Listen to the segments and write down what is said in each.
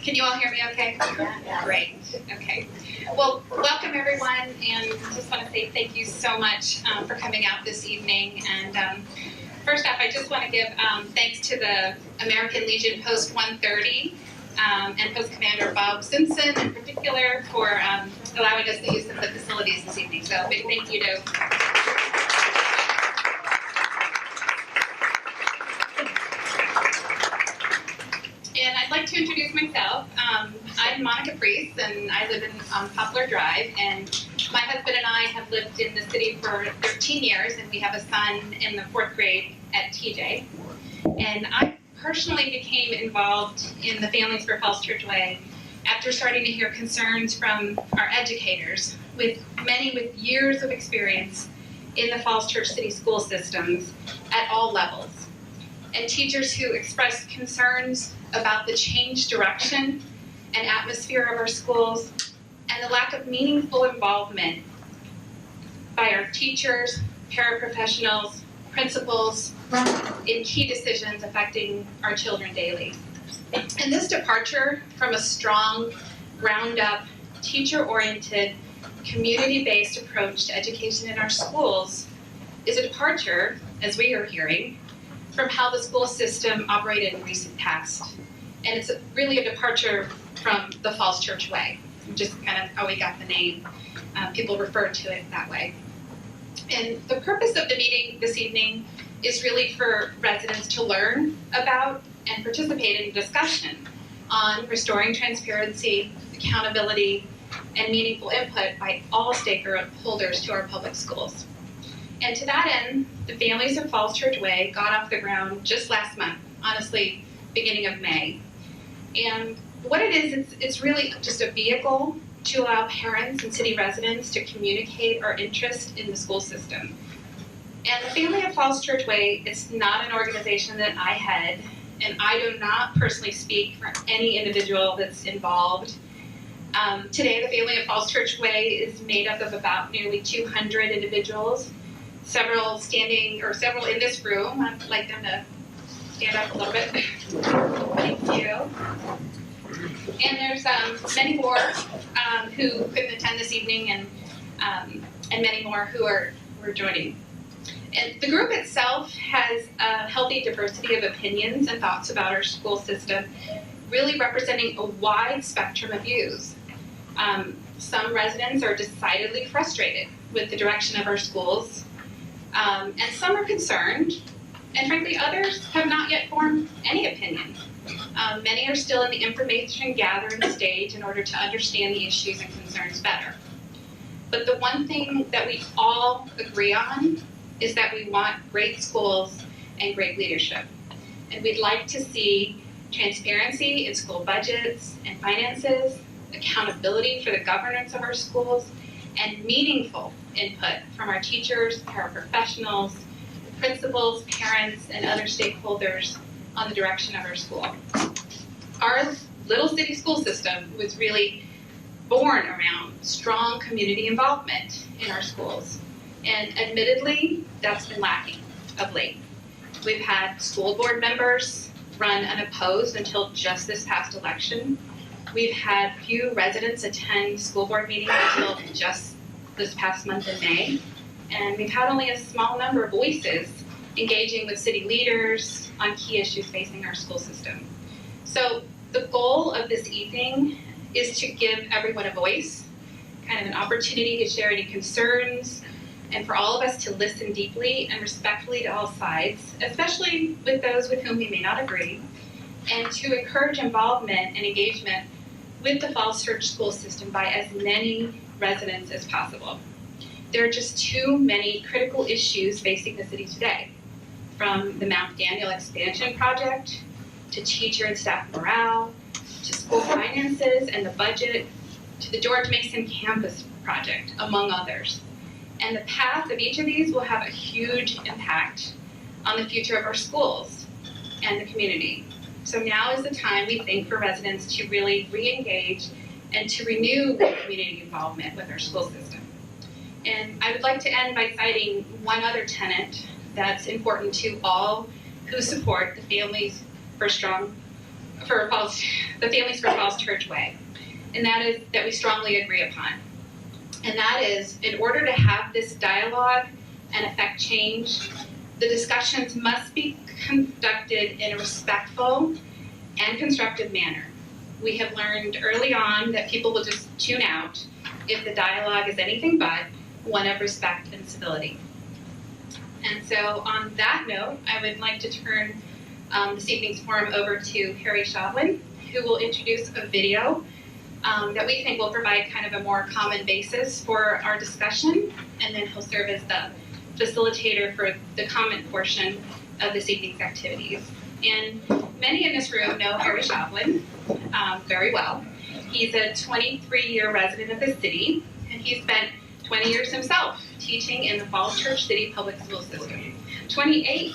Can you all hear me okay? Yeah. Great. Okay. Well, welcome everyone, and just want to say thank you so much for coming out this evening. And first off, I just want to give thanks to the American Legion Post 130 and Post Commander Bob Simpson in particular for allowing us the use of the facilities this evening. So big thank you to And I'd like to introduce myself. I'm Monica Priest, and I live in Poplar Drive. And my husband and I have lived in the city for 13 years, and we have a son in the 4th grade at TJ. And I personally became involved in the Families for Falls Church Way after starting to hear concerns from our educators, many with years of experience in the Falls Church City school systems at all levels, and teachers who expressed concerns about the changed direction and atmosphere of our schools and the lack of meaningful involvement by our teachers, paraprofessionals, principals in key decisions affecting our children daily. And this departure from a strong, ground-up, teacher-oriented, community-based approach to education in our schools is a departure, as we are hearing, from how the school system operated in recent past. And it's really a departure from the Falls Church Way, which is kind of how we got the name. People refer to it that way. And the purpose of the meeting this evening is really for residents to learn about and participate in discussion on restoring transparency, accountability, and meaningful input by all stakeholders to our public schools. And to that end, the Families of Falls Church Way got off the ground just last month, honestly, beginning of May. And what it is, it's really just a vehicle to allow parents and city residents to communicate our interest in the school system. And the Family of Falls Church Way, it's not an organization that I head, and I do not personally speak for any individual that's involved. Today, the Family of Falls Church Way is made up of about nearly 200 individuals, several in this room. I'd like them to stand up a little bit. Thank you. And there's many more who couldn't attend this evening, and many more who are joining. And the group itself has a healthy diversity of opinions and thoughts about our school system, really representing a wide spectrum of views. Some residents are decidedly frustrated with the direction of our schools, and some are concerned, and frankly others have not yet formed any opinion. Many are still in the information gathering stage in order to understand the issues and concerns better. But the one thing that we all agree on is that we want great schools and great leadership. And we'd like to see transparency in school budgets and finances, accountability for the governance of our schools, and meaningful input from our teachers, paraprofessionals, principals, parents, and other stakeholders on the direction of our school. Our little city school system was really born around strong community involvement in our schools. And admittedly, that's been lacking of late. We've had school board members run unopposed until just this past election. We've had few residents attend school board meetings until just this past month in May. And we've had only a small number of voices engaging with city leaders on key issues facing our school system. So the goal of this evening is to give everyone a voice, kind of an opportunity to share any concerns, and for all of us to listen deeply and respectfully to all sides, especially with those with whom we may not agree, and to encourage involvement and engagement with the Falls Church school system by as many residents as possible. There are just too many critical issues facing the city today, from the Mount Daniel expansion project, to teacher and staff morale, to school finances and the budget, to the George Mason campus project, among others. And the path of each of these will have a huge impact on the future of our schools and the community. So now is the time, we think, for residents to really re-engage and to renew community involvement with our school system. And I would like to end by citing one other tenet that's important to all who support the Families for Strong for the Families for Falls Church way, and that is that we strongly agree upon. And that is, in order to have this dialogue and affect change, the discussions must be conducted in a respectful and constructive manner. We have learned early on that people will just tune out if the dialogue is anything but one of respect and civility. And so on that note, I would like to turn this evening's forum over to Harry Shovlin, who will introduce a video that we think will provide kind of a more common basis for our discussion, and then he'll serve as the facilitator for the comment portion of this evening's activities. And many in this room know Harry Shovlin very well. He's a 23-year resident of the city, and he spent 20 years himself teaching in the Falls Church City Public School System. 28.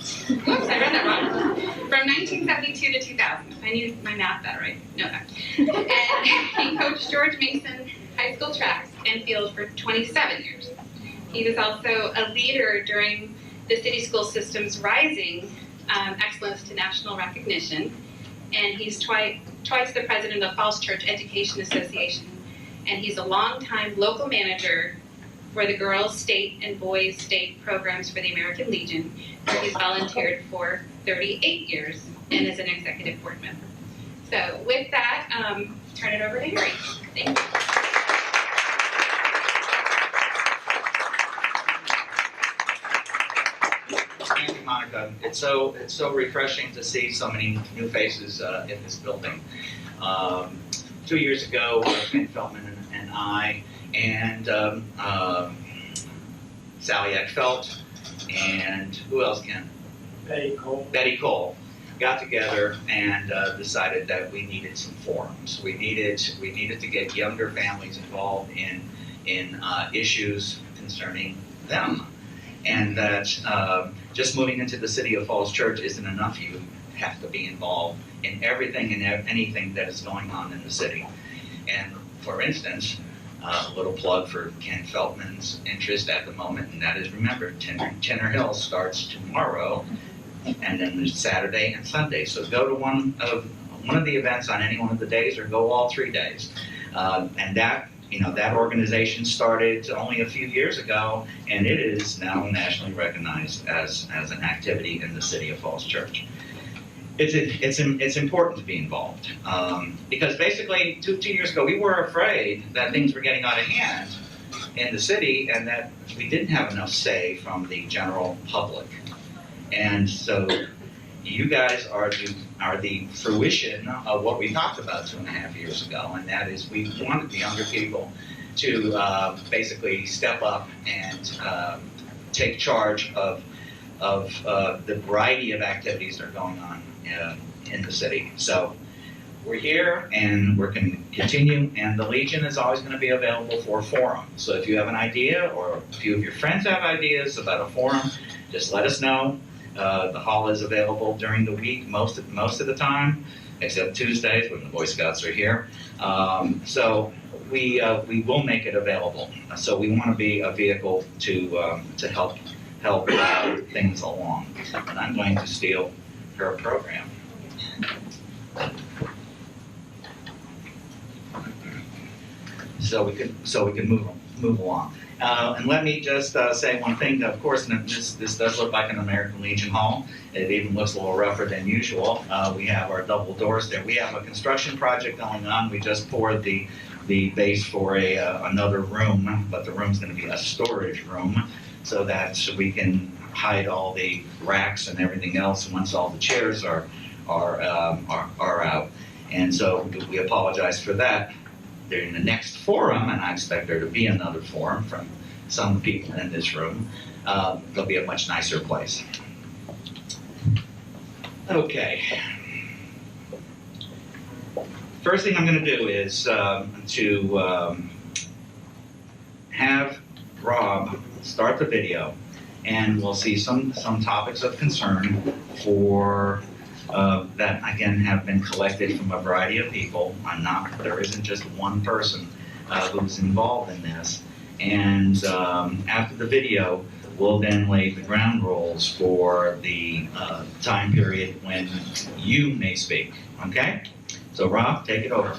Whoops, I read that wrong. From 1972 to 2000. I knew my math that right. No, that. And he coached George Mason High School track and field for 27 years. He was also a leader during the city school system's rising excellence to national recognition. And he's twice the president of the Falls Church Education Association. And he's a longtime local manager for the Girls State and Boys State programs for the American Legion, where he's volunteered for 38 years and is an executive board member. So with that, turn it over to Harry. Thank you. Thank you, Monica. It's so refreshing to see so many new faces in this building. 2 years ago, Ken Feltman and I and Sally Eckfeldt and who else, Ken? Betty Cole got together and decided that we needed some forums. We needed to get younger families involved in issues concerning them, and that just moving into the City of Falls Church isn't enough. You have to be involved in everything and anything that is going on in the city. And for instance, a little plug for Ken Feltman's interest at the moment, and that is, remember, Tenor Hill starts tomorrow, and then there's Saturday and Sunday. So go to one of the events on any one of the days, or go all 3 days. And that organization started only a few years ago, and it is now nationally recognized as an activity in the City of Falls Church. It's important to be involved because basically two years ago we were afraid that things were getting out of hand in the city and that we didn't have enough say from the general public. And so you guys are the fruition of what we talked about 2.5 years ago, and that is we wanted the younger people to basically step up and take charge of the variety of activities that are going on in the city. So we're here and we're going to continue, and the Legion is always going to be available for a forum. So if you have an idea or a few of your friends have ideas about a forum, just let us know. The hall is available during the week most of the time, except Tuesdays when the Boy Scouts are here. So we will make it available. So we want to be a vehicle to help things along. And I'm going to steal her program. So we can move along. And let me just say one thing. Of course, this does look like an American Legion Hall. It even looks a little rougher than usual. We have our double doors there. We have a construction project going on. We just poured the base for another room, but the room's going to be a storage room, so that we can hide all the racks and everything else once all the chairs are out. And so we apologize for that. During the next forum, and I expect there to be another forum from some people in this room, there'll be a much nicer place. Okay. First thing I'm going to do is to have Rob start the video, and we'll see some topics of concern for that again have been collected from a variety of people. There isn't just one person who's involved in this. And after the video, will then lay the ground rules for the time period when you may speak. Okay? So Rob, take it over.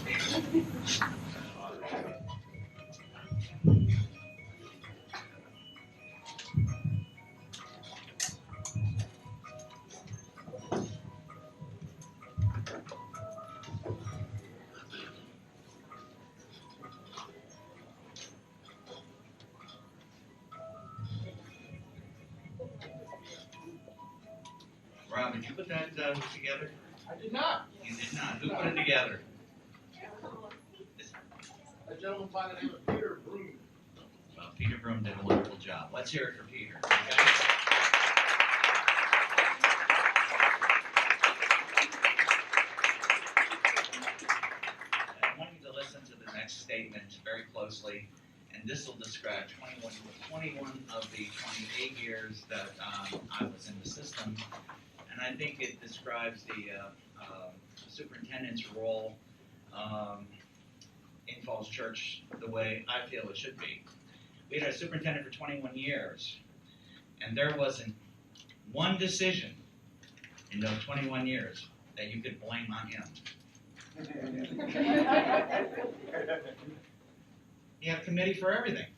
Rob, did you put that together? I did not. You did not. Who put it together? A gentleman by the name of Peter Broom. Well, Peter Broom did a wonderful job. Let's hear it for Peter. Okay? I want you to listen to the next statement very closely, and this will describe 21 of the 28 years that I was in the system, and I think it describes the superintendent's role in Falls Church the way I feel it should be. We had a superintendent for 21 years, and there wasn't one decision in those 21 years that you could blame on him. He had a committee for everything,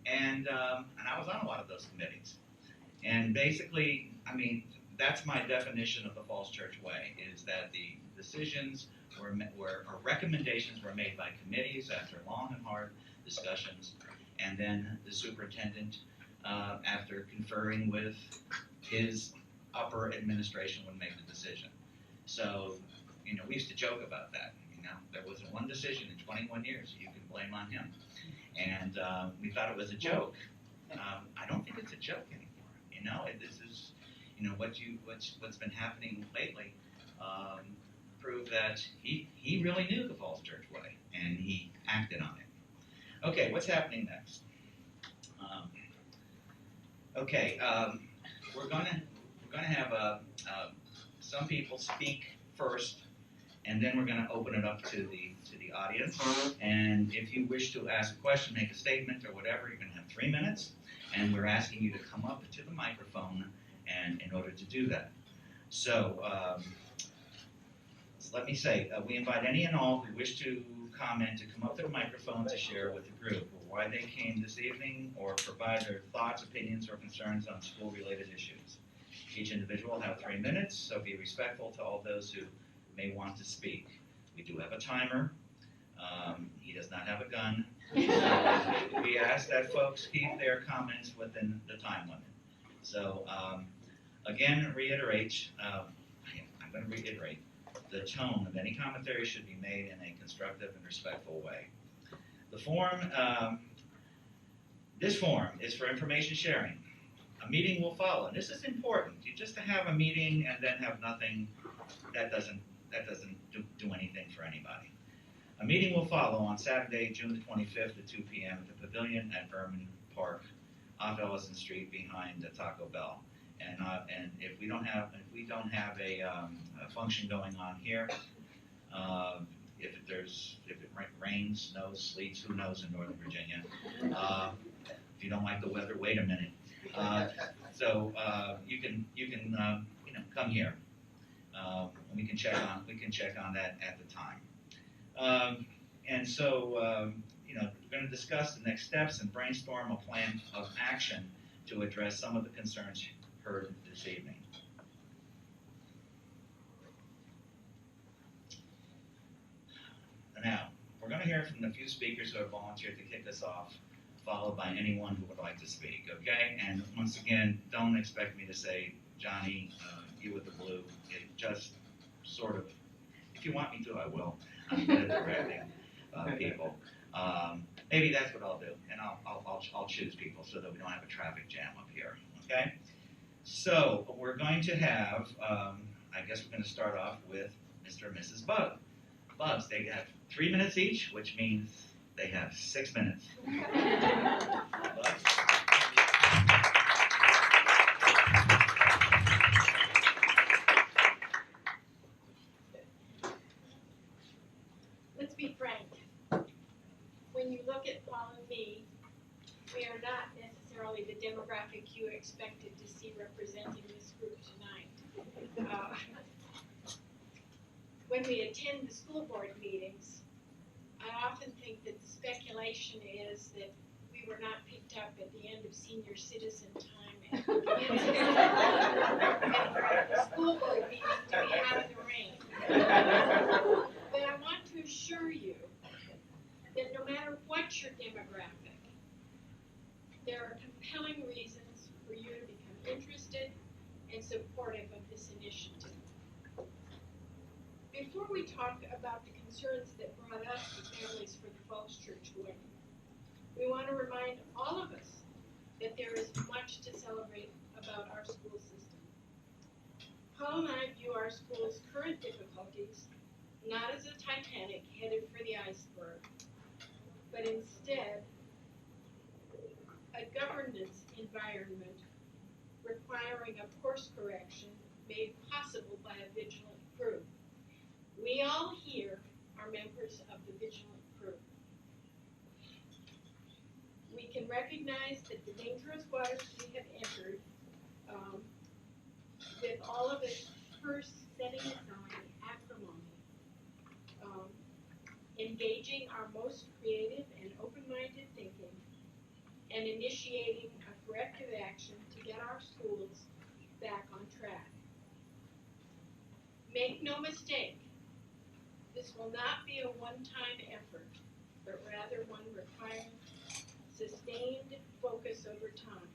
and I was on a lot of those committees. And basically, I mean, that's my definition of the Falls Church way: is that the decisions or recommendations were made by committees after long and hard discussions, and then the superintendent, after conferring with his upper administration, would make the decision. So, you know, we used to joke about that. You know, there wasn't one decision in 21 years you can blame on him, and we thought it was a joke. I don't think it's a joke anymore. You know, this is, you know, what's been happening lately. Prove that he really knew the Falls Church way, and he acted on it. Okay, what's happening next? We're gonna have some people speak first, and then we're gonna open it up to the audience. And if you wish to ask a question, make a statement, or whatever, you're gonna have 3 minutes, and we're asking you to come up to the microphone, and in order to do that. So. Let me say, we invite any and all who wish to comment to come up to the microphone to share with the group why they came this evening, or provide their thoughts, opinions, or concerns on school-related issues. Each individual will have 3 minutes, so be respectful to all those who may want to speak. We do have a timer. He does not have a gun. So we ask that folks keep their comments within the time limit. So again, I'm going to reiterate. The tone of any commentary should be made in a constructive and respectful way. The forum, this forum is for information sharing. A meeting will follow, and this is important. You just to have a meeting and then have nothing, that doesn't do anything for anybody. A meeting will follow on Saturday, June the 25th at 2 p.m. at the Pavilion at Berman Park, off Ellison Street behind the Taco Bell. And if we don't have a function going on here, if it rains, snows, sleets, who knows in Northern Virginia. If you don't like the weather, wait a minute. So you can come here. We can check on that at the time. And so we're going to discuss the next steps and brainstorm a plan of action to address some of the concerns heard this evening. Now, we're going to hear from the few speakers who have volunteered to kick us off, followed by anyone who would like to speak, okay? And once again, don't expect me to say, Johnny, you with the blue. It just sort of, if you want me to, I will. I'm good at directing people. Maybe that's what I'll do, and I'll choose people so that we don't have a traffic jam up here, okay? So we're going to have, I guess we're going to start off with Mr. and Mrs. Bugs. They have 3 minutes each, which means they have 6 minutes. Bugs. Let's be frank. When you look at Paul and me, we are not necessarily necessarily the demographic you expected to see representing this group tonight. When we attend the school board meetings, I often think that the speculation is that we were not picked up at the end of senior citizen time and for the school board meeting to be out of the rain. But I want to assure you that no matter what your demographic, there are compelling reasons for you to become interested and supportive of this initiative. Before we talk about the concerns that brought us to Families for the Falls Church Way, we want to remind all of us that there is much to celebrate about our school system. Paul and I view our school's current difficulties not as a Titanic headed for the iceberg, but instead a governance environment requiring a course correction made possible by a vigilant crew. We all here are members of the vigilant crew. We can recognize that the dangerous waters we have entered, with all of it first setting aside acrimony, engaging our most creative and open-minded thinking, and initiating a corrective action to get our schools back on track. Make no mistake, this will not be a one-time effort, but rather one requiring sustained focus over time.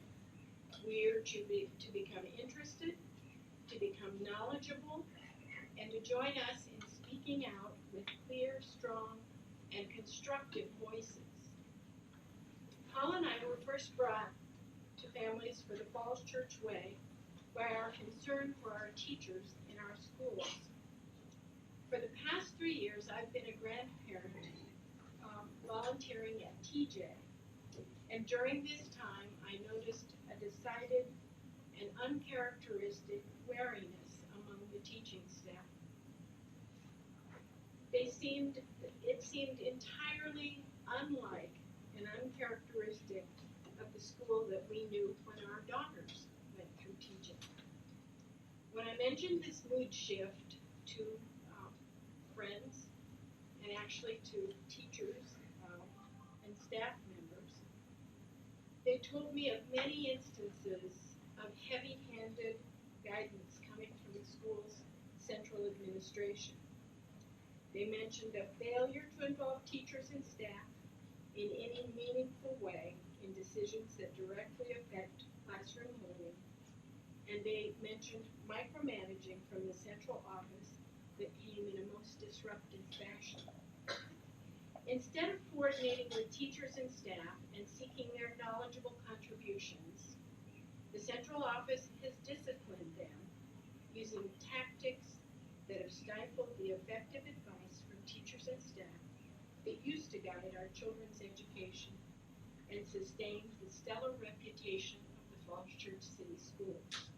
We are to become interested, to become knowledgeable, and to join us in speaking out with clear, strong, and constructive voices. Paul and I were first brought to Families for the Falls Church Way by our concern for our teachers in our schools. For the past 3 years, I've been a grandparent volunteering at TJ. And during this time, I noticed a decided and uncharacteristic wariness among the teaching staff. It seemed entirely unlike and uncharacteristic of the school that we knew when our daughters went through teaching. When I mentioned this mood shift to friends and actually to teachers and staff members, they told me of many instances of heavy-handed guidance coming from the school's central administration. They mentioned a failure to involve teachers and staff in any meaningful way in decisions that directly affect classroom learning, and they mentioned micromanaging from the central office that came in a most disruptive fashion. Instead of coordinating with teachers and staff and seeking their knowledgeable contributions, the central office has disciplined them using tactics that have stifled the effective advice from teachers and staff that used to guide our children's education and sustained the stellar reputation of the Falls Church City Schools.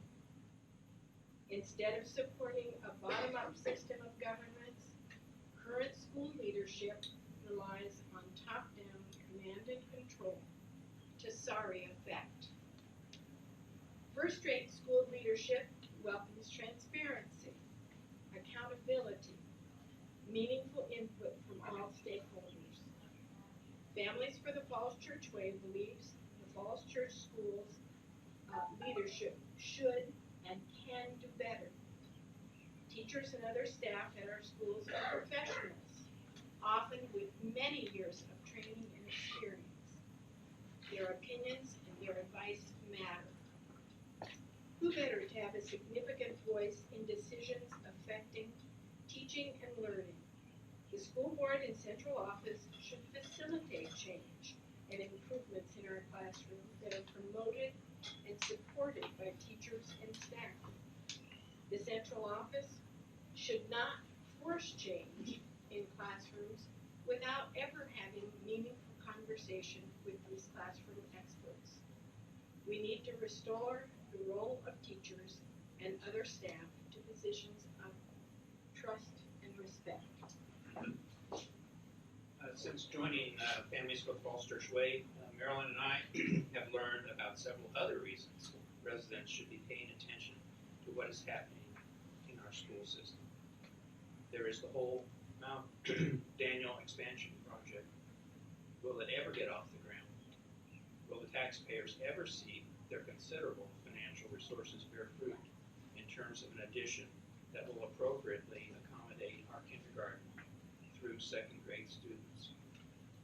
Instead of supporting a bottom-up system of governance, current school leadership relies on top-down command and control to sorry effect. First-rate school leadership welcomes transparency, accountability, meaningful input from all stakeholders. Families for the Falls Church Way believes the Falls Church Schools leadership should and can do better. Teachers and other staff at our schools are professionals, often with many years of training and experience. Their opinions and their advice matter. Who better to have a significant voice in decisions affecting teaching and learning? The school board and central office should facilitate change and improvements in our classrooms that are promoted and supported by teachers and staff. The central office should not force change in classrooms without ever having meaningful conversation with these classroom experts. We need to restore the role of teachers and other staff to positions of trust and respect. Since joining Families for the Falls Church Way Marilyn and I have learned about several other reasons residents should be paying attention to what is happening in our school system. There is the whole Mount Daniel expansion project. Will it ever get off the ground? Will the taxpayers ever see their considerable financial resources bear fruit in terms of an addition that will appropriately accommodate our kindergarten through second grade students?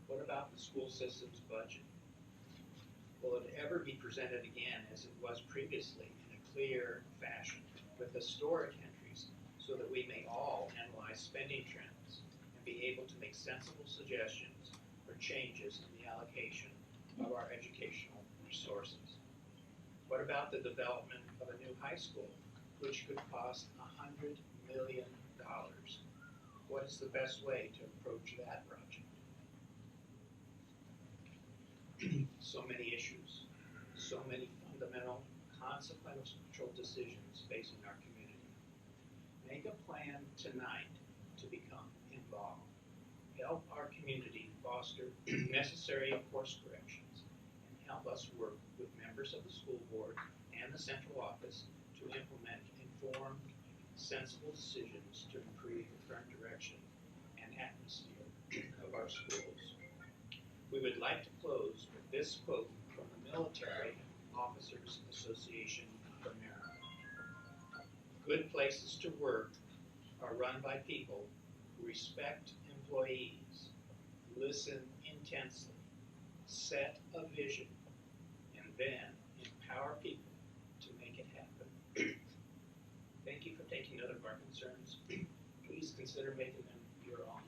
What about the school system's budget? Will it ever be presented again as it was previously in a clear fashion with historic entries so that we may all analyze spending trends and be able to make sensible suggestions for changes in the allocation of our educational resources? What about the development of a new high school, which could cost $100 million? What is the best way to approach that project? So many issues, so many fundamental, consequential decisions facing our community. Make a plan tonight to become involved. Help our community foster necessary course corrections and help us work with members of the school board and the central office to implement informed, sensible decisions to improve the current direction and atmosphere of our schools. We would like to close with this quote from the Military Officers Association of America. Good places to work are run by people who respect employees, listen intensely, set a vision, and then empower people to make it happen. Thank you for taking note of our concerns. Please consider making them your own.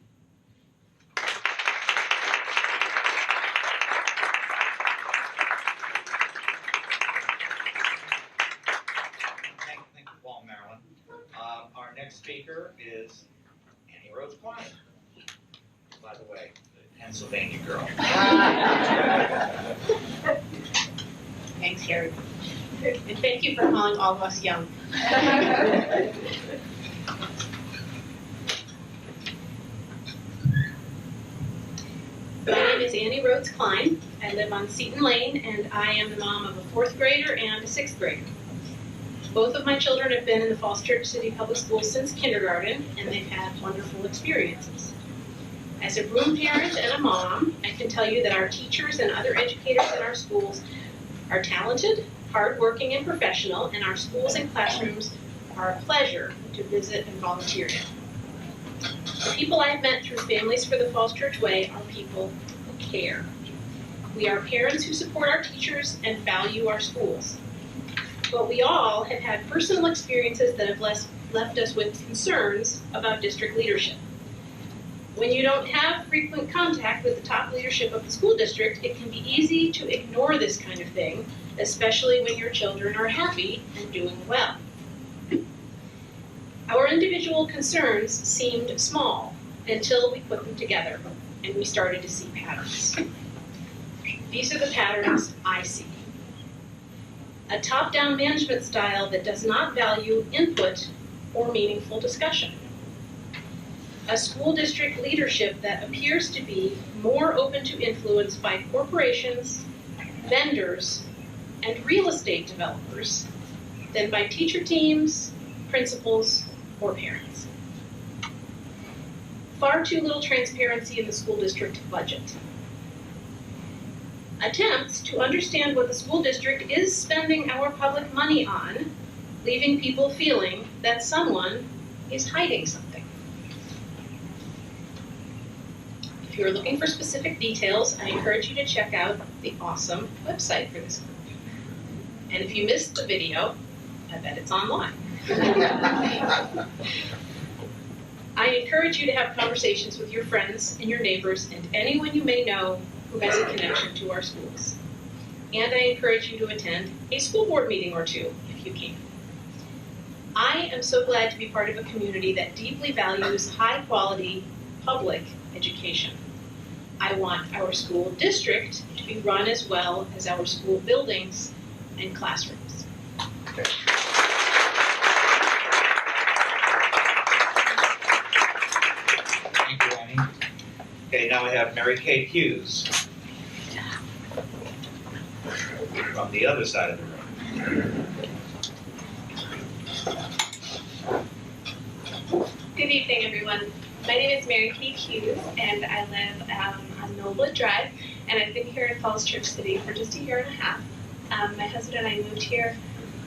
Thank you, Paul, Marilyn. Our next speaker is Annie Rhodes Klein. By the way, the Pennsylvania girl. Thanks, Harry. And thank you for calling all of us young. My name is Annie Rhodes Klein. I live on Seton Lane, and I am the mom of a 4th grader and a 6th grader. Both of my children have been in the Falls Church City Public Schools since kindergarten, and they've had wonderful experiences. As a broom parent and a mom, I can tell you that our teachers and other educators in our schools are talented, hardworking, and professional, and our schools and classrooms are a pleasure to visit and volunteer in. The people I've met through Families for the Falls Church Way are people who care. We are parents who support our teachers and value our schools. But we all have had personal experiences that have left us with concerns about district leadership. When you don't have frequent contact with the top leadership of the school district, it can be easy to ignore this kind of thing, especially when your children are happy and doing well. Our individual concerns seemed small until we put them together and we started to see patterns. These are the patterns I see. A top-down management style that does not value input or meaningful discussion. A school district leadership that appears to be more open to influence by corporations, vendors, and real estate developers than by teacher teams, principals, or parents. Far too little transparency in the school district budget. Attempts to understand what the school district is spending our public money on, leaving people feeling that someone is hiding something. If you're looking for specific details, I encourage you to check out the awesome website for this group. And if you missed the video, I bet it's online. I encourage you to have conversations with your friends and your neighbors and anyone you may know who has a connection to our schools. And I encourage you to attend a school board meeting or two if you can. I am so glad to be part of a community that deeply values high-quality public education. I want our school district to be run as well as our school buildings and classrooms. Okay. Thank you, Annie. Okay, now we have Mary Kay Hughes. from the other side of the room. Good evening, everyone. My name is Mary Kate Hughes, and I live on Millwood Drive, and I've been here in Falls Church City for just a year and a half. My husband and I moved here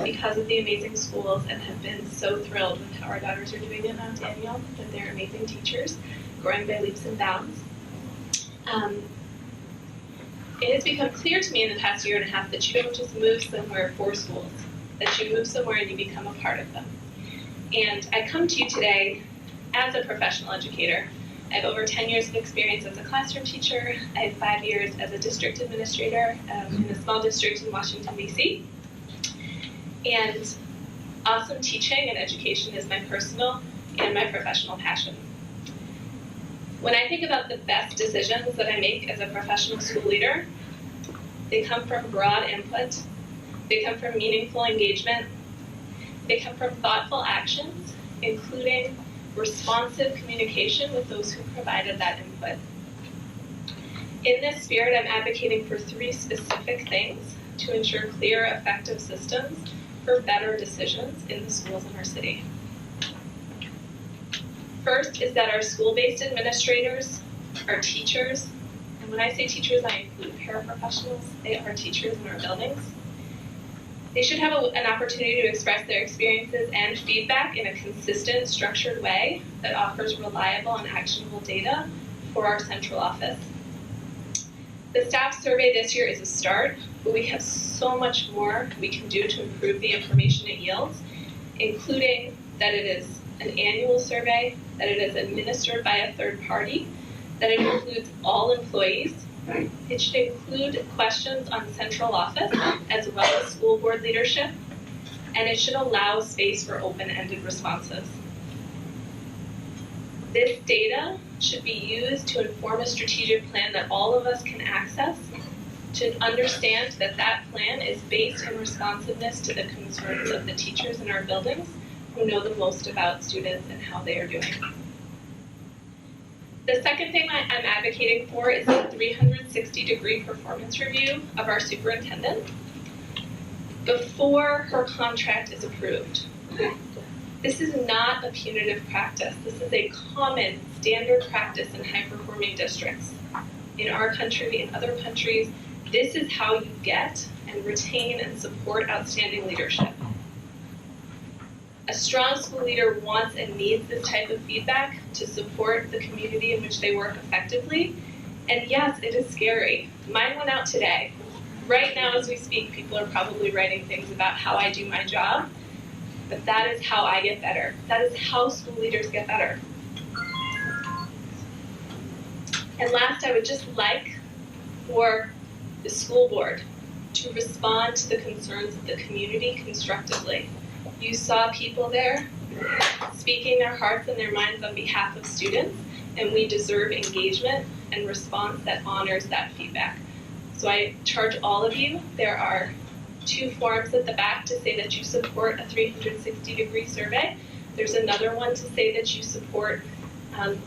because of the amazing schools and have been so thrilled with how our daughters are doing at Mount Daniel, that they're amazing teachers, growing by leaps and bounds. It has become clear to me in the past year and a half that you don't just move somewhere for schools, that you move somewhere and you become a part of them. And I come to you today as a professional educator. I have over 10 years of experience as a classroom teacher. I have 5 years as a district administrator in a small district in Washington, D.C. And awesome teaching and education is my personal and my professional passion. When I think about the best decisions that I make as a professional school leader, they come from broad input, they come from meaningful engagement, they come from thoughtful actions, including responsive communication with those who provided that input. In this spirit, I'm advocating for 3 specific things to ensure clear, effective systems for better decisions in the schools in our city. First is that our school-based administrators, our teachers, and when I say teachers, I include paraprofessionals, they are teachers in our buildings. They should have an opportunity to express their experiences and feedback in a consistent, structured way that offers reliable and actionable data for our central office. The staff survey this year is a start, but we have so much more we can do to improve the information it yields, including that it is an annual survey, that it is administered by a third party, that it includes all employees. It should include questions on central office as well as school board leadership, and it should allow space for open-ended responses. This data should be used to inform a strategic plan that all of us can access, to understand that that plan is based in responsiveness to the concerns of the teachers in our buildings who know the most about students and how they are doing. The second thing I'm advocating for is a 360-degree performance review of our superintendent before her contract is approved. This is not a punitive practice. This is a common standard practice in high-performing districts. In our country, in other countries, this is how you get and retain and support outstanding leadership. A strong school leader wants and needs this type of feedback to support the community in which they work effectively. And yes, it is scary. Mine went out today. Right now as we speak, people are probably writing things about how I do my job, but that is how I get better. That is how school leaders get better. And last, I would just like for the school board to respond to the concerns of the community constructively. You saw people there speaking their hearts and their minds on behalf of students, and we deserve engagement and response that honors that feedback. So I charge all of you, there are 2 forms at the back to say that you support a 360-degree survey. There's another one to say that you support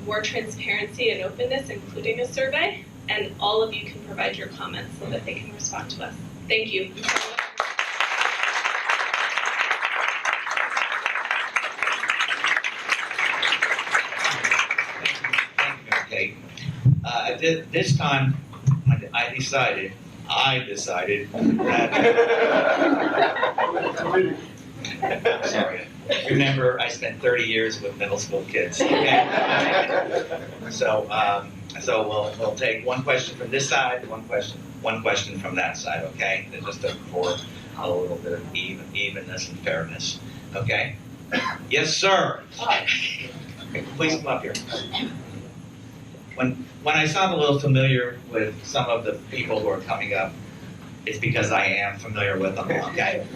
more transparency and openness, including a survey, and all of you can provide your comments so that they can respond to us. Thank you. This time, I decided that. Sorry. Remember, I spent 30 years with middle school kids. Okay? So we'll take 1 question from this side, one question from that side. Okay, just for a little bit of evenness and fairness. Okay. Yes, sir. Hi. Please come up here. When I sound a little familiar with some of the people who are coming up, it's because I am familiar with them, okay?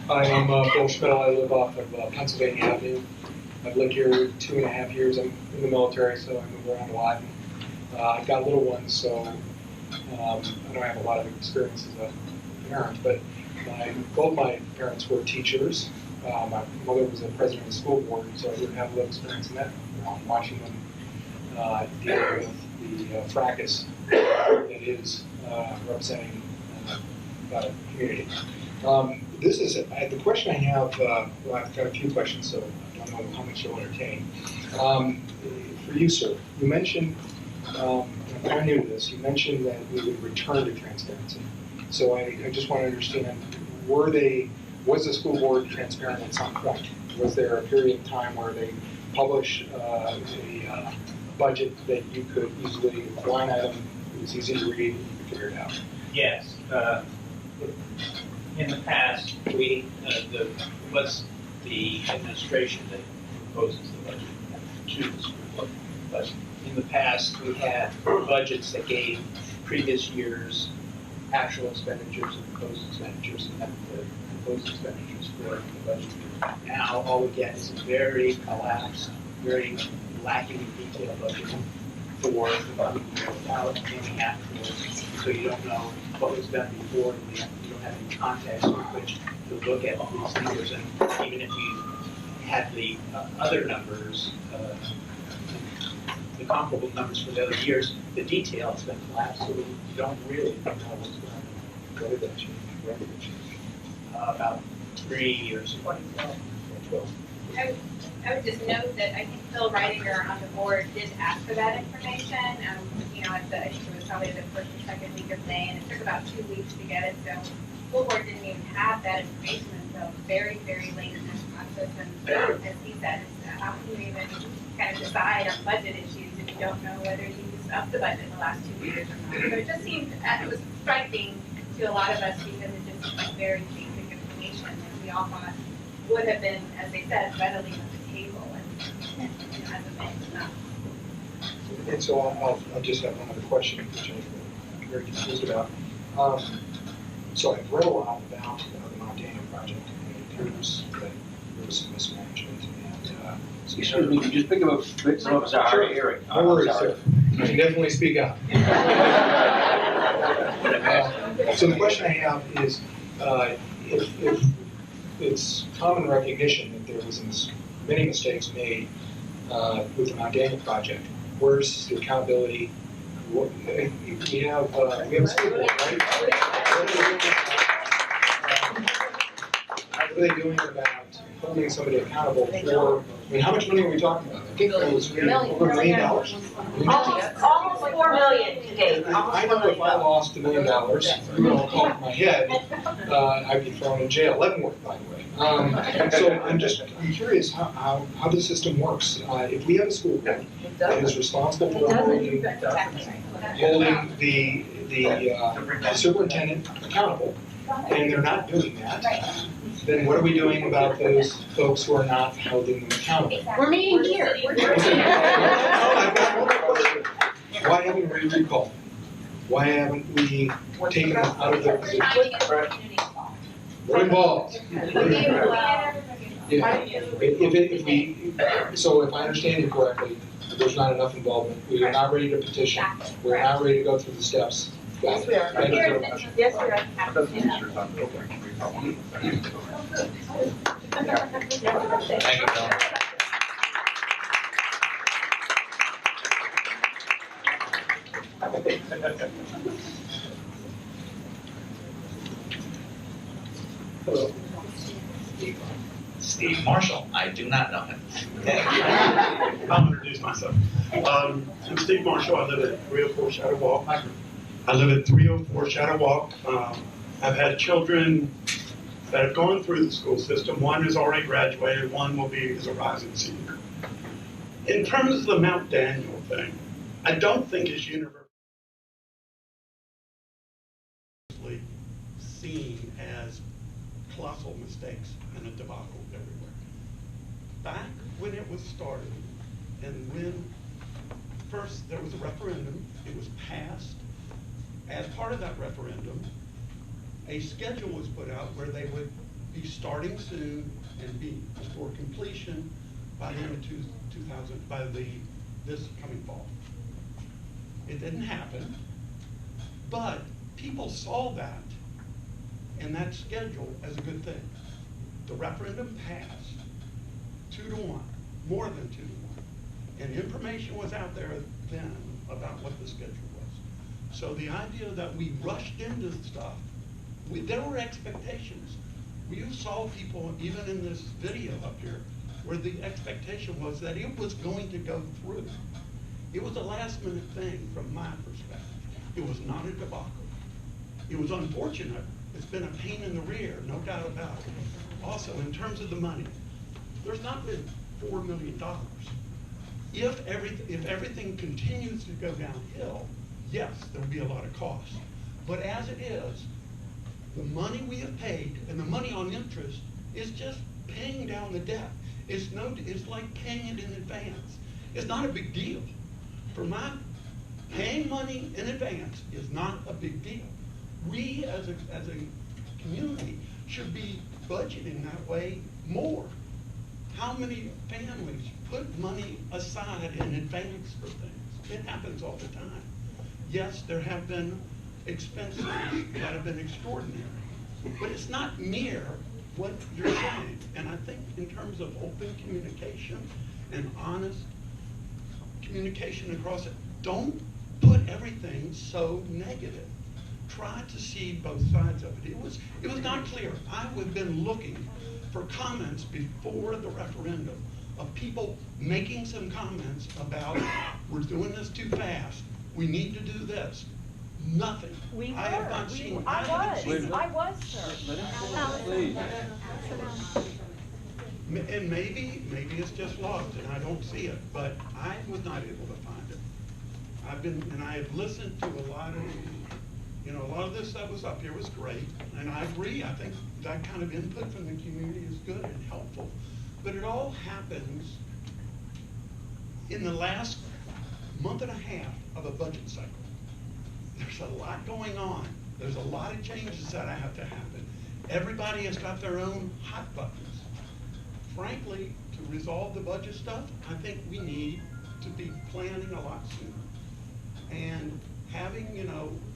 Hi, I'm Bill Schmidl. I live off of Pennsylvania Avenue. I've lived here 2.5 years. I'm in the military, so I move around a lot. I've got little ones, so I don't have a lot of experience as a parent, but both my parents were teachers. My mother was the president of the school board, so I did have a little experience in that, watching them deal with the fracas that is representing community. This is, the question I have, well, I've got a few questions, so I don't know how much you'll entertain. For you, sir, you mentioned, I'm kind of new to this, you mentioned that we would return to transparency. So I just want to understand, was the school board transparent at some point? Was there a period of time where they published a budget that you could easily, line item, it was easy to read, and you could figure it out? Yes. In the past, was the administration that proposes the budget to the school board. But in the past, we had budgets that gave previous year's actual expenditures and proposed expenditures, and then the proposed expenditures for the budget year. Now, all we get is a very collapsed, very lacking in detail budget for the coming year without any actuals, so you don't know what was done before, and you don't have any context with which to look at these numbers. And even if you had the other numbers, the comparable numbers for the other years, the detail has been collapsed, so you don't really know what's going on. What did that change? When did it change? About 3 years ago. 12. I would just note that I think Phil Reitinger on the board did ask for that information. You know, I think it was probably the first or second week of May, and it took about 2 weeks to get it. So the school board didn't even have that information until very, very late in this process. And as he said, how can you even kind of decide on budget issues if you don't know whether you used up the budget in the last 2 years or not? So it just seemed, it was striking to a lot of us because it just seemed like very basic information that we all thought would have been, as they said, readily on the table, and as of May, it's not. And so I'll just have one other question, which I'm very confused about. So I've read a lot about the Montana project, and it appears that there was some mismanagement. And, excuse me, could you speak up a bit? Some of us are hard of hearing. No worries, sir. You can definitely speak up. So the question I have is, if it's common recognition that there was many mistakes made with the Mount Daniel project, where's the accountability? We have a school board, right? What are they doing about holding somebody accountable for, I mean, how much money are we talking about? I think it was over $1 million. Almost 4 million to date. I know if I lost $1 million, you know, off my head, I'd be thrown in jail. Leavenworth, by the way. So I'm curious how the system works. If we have a school board that is responsible for holding the superintendent accountable, and they're not doing that, then what are we doing about those folks who are not holding them accountable? We're meeting here. I've got one more question. Why haven't we recalled? Why haven't we taken them out of their position? We're involved. Yeah. So if I understand you correctly, there's not enough involvement. We are not ready to petition. We're not ready to go through the steps. Yes, we are. Thank you very much. Yes, we are. Thank you, Phil. Hello. Steve Marshall, I do not know him. I'll introduce myself. I'm Steve Marshall. I live at 304 Shadow Walk. I've had children that have gone through the school system. One has already graduated. One is a rising senior. In terms of the Mount Daniel thing, I don't think it's universally seen as colossal mistakes and a debacle everywhere. Back when it was started, and when first there was a referendum, it was passed. As part of that referendum, a schedule was put out where they would be starting soon and be for completion by the end of 2000, this coming fall. It didn't happen, but people saw that and that schedule as a good thing. The referendum passed 2-1, more than 2-1, and information was out there then about what the schedule was. So the idea that we rushed into stuff There were expectations. You saw people, even in this video up here, where the expectation was that it was going to go through. It was a last minute thing from my perspective. It was not a debacle. It was unfortunate. It's been a pain in the rear, no doubt about it. Also, in terms of the money, there's not been $4 million. If everything continues to go downhill, yes, there'll be a lot of costs. But as it is, the money we have paid and the money on interest is just paying down the debt. It's like paying it in advance. It's not a big deal. For mine, paying money in advance is not a big deal. We as a community should be budgeting that way more. How many families put money aside in advance for things? It happens all the time. Yes, there have been expenses that have been extraordinary, but it's not near what you're saying. And I think in terms of open communication and honest communication across it, don't put everything so negative. Try to see both sides of it. It was not clear. I have been looking for comments before the referendum of people making some comments about, we're doing this too fast, we need to do this. Nothing. I have not seen. I was, sir. Please. And maybe it's just lost and I don't see it, but I was not able to find it. I have listened to a lot of this that was up here was great, and I agree. I think that kind of input from the community is good and helpful, but it all happens in the last month and a half of a budget cycle. There's a lot going on. There's a lot of changes that have to happen. Everybody has got their own hot buttons. Frankly, to resolve the budget stuff, I think we need to be planning a lot sooner. And having,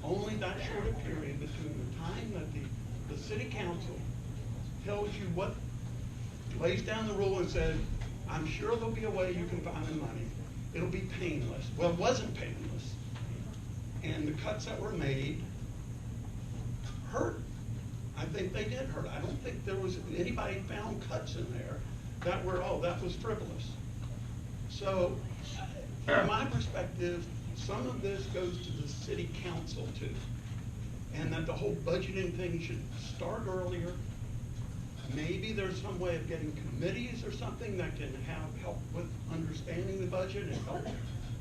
only that short a period between the time that the city council tells you what, lays down the rule and says, I'm sure there'll be a way you can find the money. It'll be painless. Well, it wasn't painless. And the cuts that were made hurt. I think they did hurt. I don't think there was anybody found cuts in there that were, that was frivolous. So, from my perspective, some of this goes to the city council too. And that the whole budgeting thing should start earlier. Maybe there's some way of getting committees or something that can help with understanding the budget and help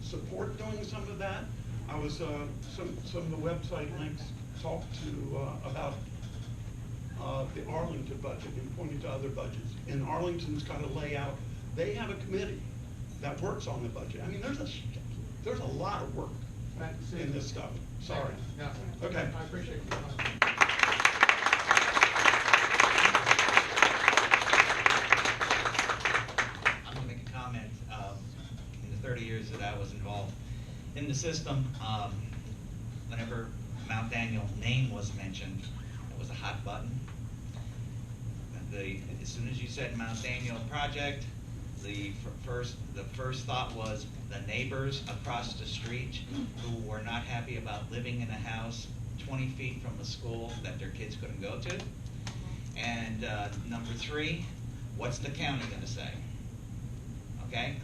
support doing some of that. I was, some of the website links talked to, about the Arlington budget and pointing to other budgets. And Arlington's got a layout. They have a committee that works on the budget. I mean, there's a lot of work in this stuff. Sorry. Yeah. Okay. I appreciate it. I'm going to make a comment. In the 30 years that I was involved in the system, whenever Mount Daniel name was mentioned, it was a hot button. As soon as you said Mount Daniel project, the first thought was the neighbors across the street who were not happy about living in a house 20 feet from a school that their kids couldn't go to. And number 3, what's the county going to say? Okay,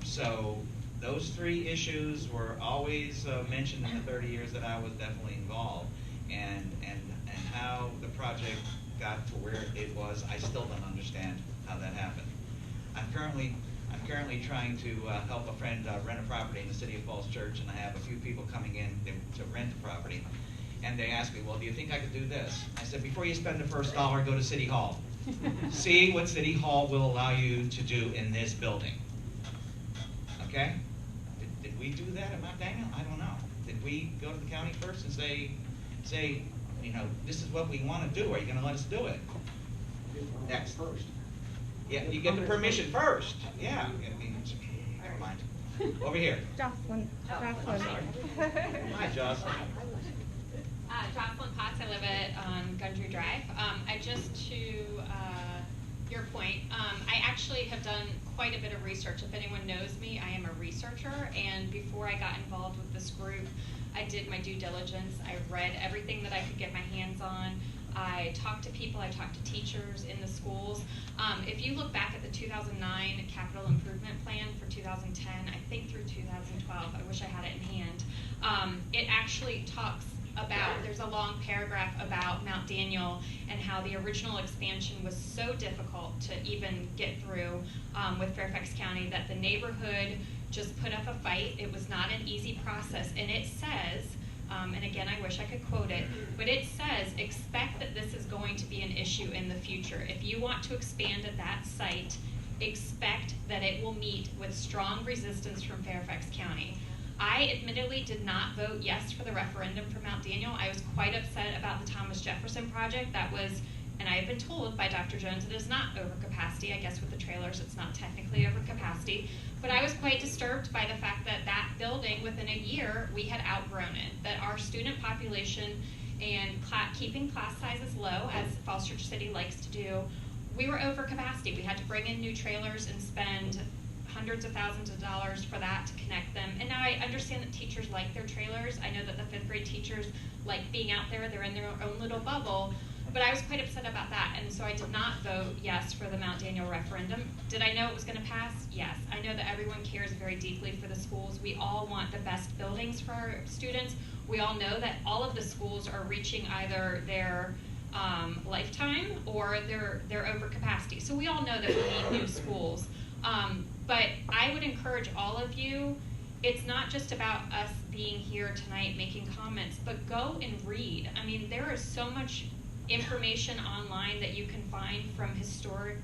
so those 3 issues were always mentioned in the 30 years that I was definitely involved, and how the project got to where it was, I still don't understand how that happened. I'm currently trying to help a friend rent a property in the city of Falls Church, and I have a few people coming in to rent the property, and they ask me, well, do you think I could do this? I said, before you spend the first dollar, go to City Hall. See what City Hall will allow you to do in this building. Okay? Did we do that at Mount Daniel? I don't know. Did we go to the county first and say, this is what we want to do. Are you going to let us do it? Next. First. Yeah, you get the permission first. Yeah. Never mind. Over here. Jocelyn. I'm sorry. Hi, Jocelyn. Jocelyn Potts. I live on Gundry Drive. your point. I actually have done quite a bit of research. If anyone knows me, I am a researcher, and before I got involved with this group, I did my due diligence. I read everything that I could get my hands on. I talked to people, I talked to teachers in the schools. If you look back at the 2009 capital improvement plan for 2010, I think through 2012, I wish I had it in hand, it actually talks about, there's a long paragraph about Mount Daniel and how the original expansion was so difficult to even get through with Fairfax County that the neighborhood just put up a fight. It was not an easy process, and it says, and again, I wish I could quote it, but it says, expect that this is going to be an issue in the future. If you want to expand at that site, expect that it will meet with strong resistance from Fairfax County. I admittedly did not vote yes for the referendum for Mount Daniel. I was quite upset about the Thomas Jefferson project. That was, and I have been told by Dr. Jones, it is not over capacity. I guess with the trailers, it's not technically over capacity. But I was quite disturbed by the fact that that building, within a year, we had outgrown it. That our student population and keeping class sizes low, as Falls Church City likes to do, we were over capacity. We had to bring in new trailers and spend hundreds of thousands of dollars for that to connect them. And now I understand that teachers like their trailers. I know that the 5th grade teachers like being out there. They're in their own little bubble. But I was quite upset about that, and so I did not vote yes for the Mount Daniel referendum. Did I know it was going to pass? Yes. I know that everyone cares very deeply for the schools. We all want the best buildings for our students. We all know that all of the schools are reaching either their lifetime or they're over capacity. So we all know that we need new schools. But I would encourage all of you, it's not just about us being here tonight making comments, but go and read. I mean, there is so much information online that you can find from history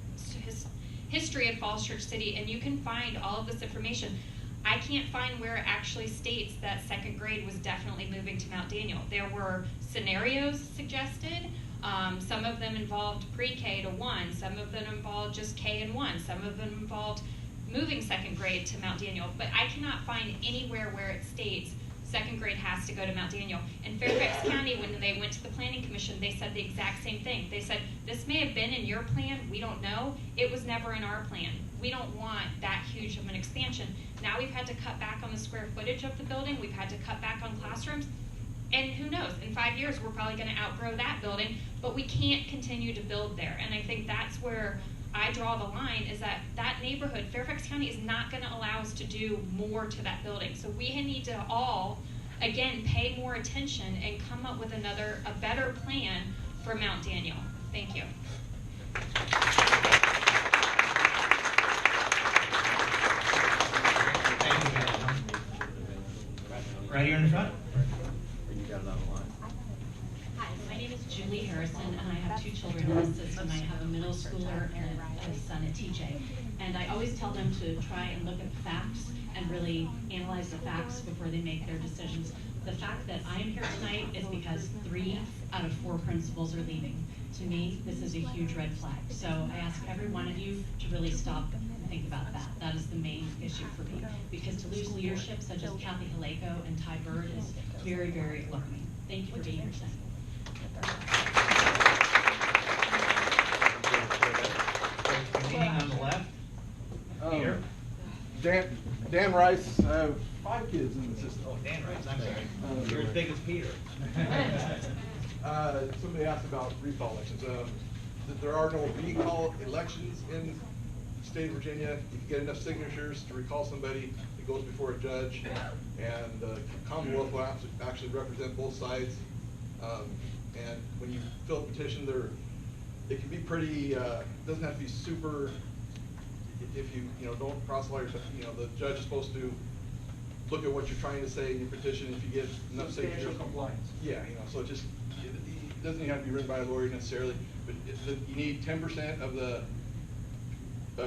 of Falls Church City, and you can find all of this information. I can't find where it actually states that 2nd grade was definitely moving to Mount Daniel. There were scenarios suggested. Some of them involved pre-K to 1. Some of them involved just K and 1. Some of them involved moving 2nd grade to Mount Daniel. But I cannot find anywhere where it states 2nd grade has to go to Mount Daniel. In Fairfax County, when they went to the Planning Commission, they said the exact same thing. They said, this may have been in your plan, we don't know. It was never in our plan. We don't want that huge of an expansion. Now we've had to cut back on the square footage of the building. We've had to cut back on classrooms. And who knows, in 5 years, we're probably going to outgrow that building, but we can't continue to build there. And I think that's where I draw the line, is that that neighborhood, Fairfax County, is not going to allow us to do more to that building. So we need to all, again, pay more attention and come up with a better plan for Mount Daniel. Thank you. Thank you, Madam. Right here in the front. Hi, my name is Julie Harrison, and I have 2 children in the system. I have a middle schooler and a son at TJ. And I always tell them to try and look at the facts and really analyze the facts before they make their decisions. The fact that I am here tonight is because 3 out of 4 principals are leaving. To me, this is a huge red flag. So I ask every one of you to really stop and think about that. That is the main issue for me. Because to lose leadership such as Kathy Haleko and Ty Bird is very, very alarming. Thank you for being here tonight. On the left. Peter. Dan Rice. I have 5 kids in the system. Oh, Dan Rice, I'm sorry. You're as big as Peter. Somebody asked about recall elections. That there are no recall elections in the state of Virginia. If you get enough signatures to recall somebody, it goes before a judge, and the Commonwealth will actually represent both sides. And when you fill a petition, it can be pretty, doesn't have to be super, if you don't cross wires, the judge is supposed to look at what you're trying to say in your petition. If you get enough signatures. Substantial compliance. Yeah, so it doesn't even have to be written by a lawyer necessarily, but you need 10% of the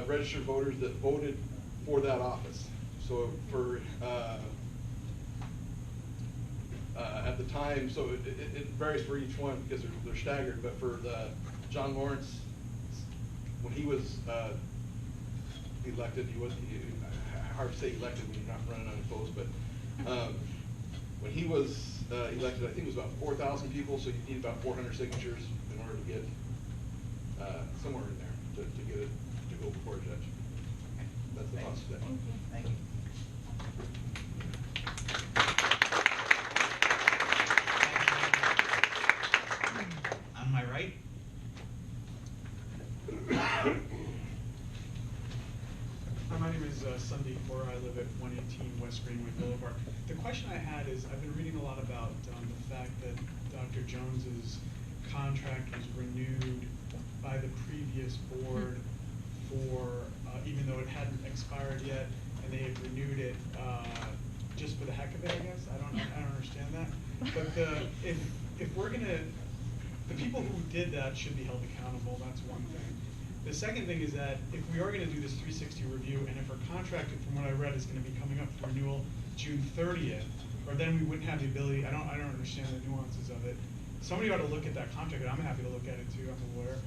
registered voters that voted for that office. So for, at the time, so it varies for each one because they're staggered, but for the John Lawrence, when he was elected, hard to say elected when you're not running unopposed, but when he was elected, I think it was about 4,000 people, so you need about 400 signatures in order to get somewhere in there. to get it to go before a judge. That's the thoughts today. Thank you. On my right. Hi, my name is Sundeep Kaur. I live at 118 West Greenwood Boulevard. The question I had is, I've been reading a lot about the fact that Dr. Jones's contract was renewed by the previous board for, even though it hadn't expired yet, and they had renewed it just for the heck of it, I guess. I don't understand that. But if we're gonna, the people who did that should be held accountable. That's one thing. The second thing is that if we are going to do this 360 review, and if our contract, from what I read, is going to be coming up for renewal June 30th, or then we wouldn't have the ability. I don't understand the nuances of it. Somebody ought to look at that contract, and I'm happy to look at it too. I'm a lawyer,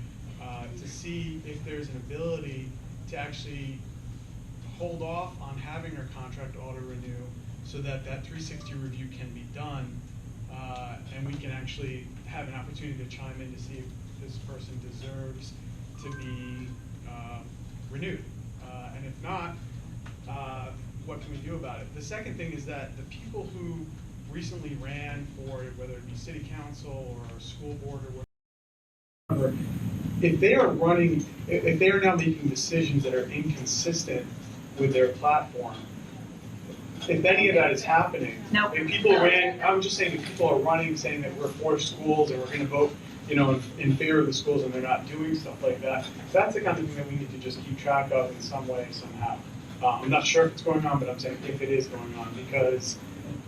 to see if there's an ability to actually hold off on having our contract auto renew, so that that 360 review can be done, and we can actually have an opportunity to chime in to see if this person deserves to be renewed. And if not, what can we do about it? The second thing is that the people who recently ran for it, whether it be city council or school board or whatever, if they are running, if they are now making decisions that are inconsistent with their platform, if any of that is happening, if people ran, I'm just saying, if people are running saying that we're for schools and we're going to vote, you know, in favor of the schools, and they're not doing stuff like that, that's the kind of thing that we need to just keep track of in some way, somehow. I'm not sure if it's going on, but I'm saying if it is going on, because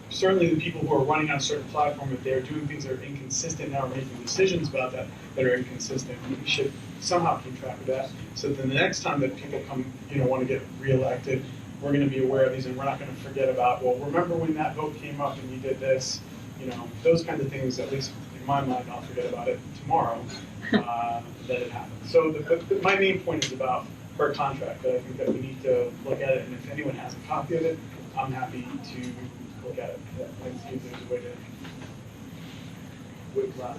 certainly the people who are running on a certain platform, if they're doing things that are inconsistent now, or making decisions about that are inconsistent, we should somehow keep track of that, so that the next time that people come, you know, want to get reelected, we're going to be aware of these, and we're not going to forget about, well, remember when that vote came up and you did this, you know, those kinds of things, at least in my mind, I'll forget about it tomorrow, that it happened. So my main point is about her contract, that I think that we need to look at it, and if anyone has a copy of it, I'm happy to look at it, and see if there's a way to whip that.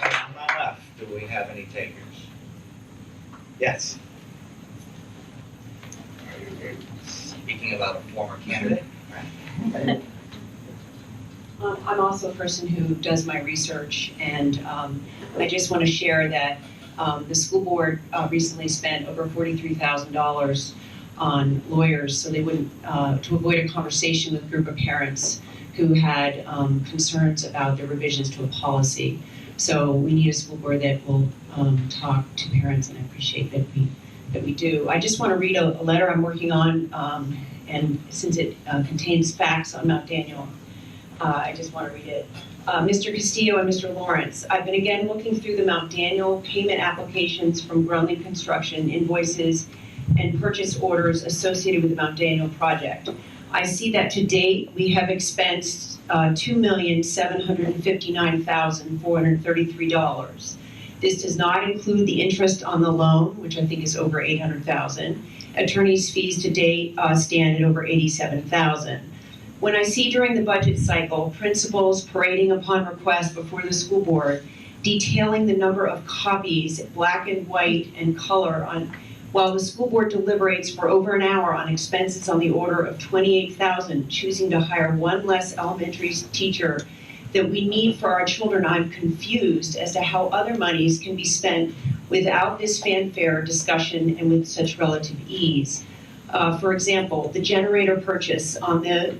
On my left, do we have any takers? Yes. Speaking about a former candidate, right? I'm also a person who does my research, and I just want to share that the school board recently spent over $43,000 on lawyers, so they wouldn't, to avoid a conversation with a group of parents who had concerns about the revisions to a policy. So we need a school board that will talk to parents, and I appreciate that we do. I just want to read a letter I'm working on, and since it contains facts on Mount Daniel, I just want to read it. Mr. Castillo and Mr. Lawrence, I've been again looking through the Mount Daniel payment applications from Grundley Construction, invoices, and purchase orders associated with the Mount Daniel project. I see that to date, we have expensed $2,759,433. This does not include the interest on the loan, which I think is over $800,000. Attorney's fees to date stand at over $87,000. When I see during the budget cycle principals parading upon request before the school board, detailing the number of copies, black and white and color, while the school board deliberates for over an hour on expenses on the order of $28,000, choosing to hire one less elementary teacher that we need for our children, I'm confused as to how other monies can be spent without this fanfare discussion and with such relative ease. For example, the generator purchase on the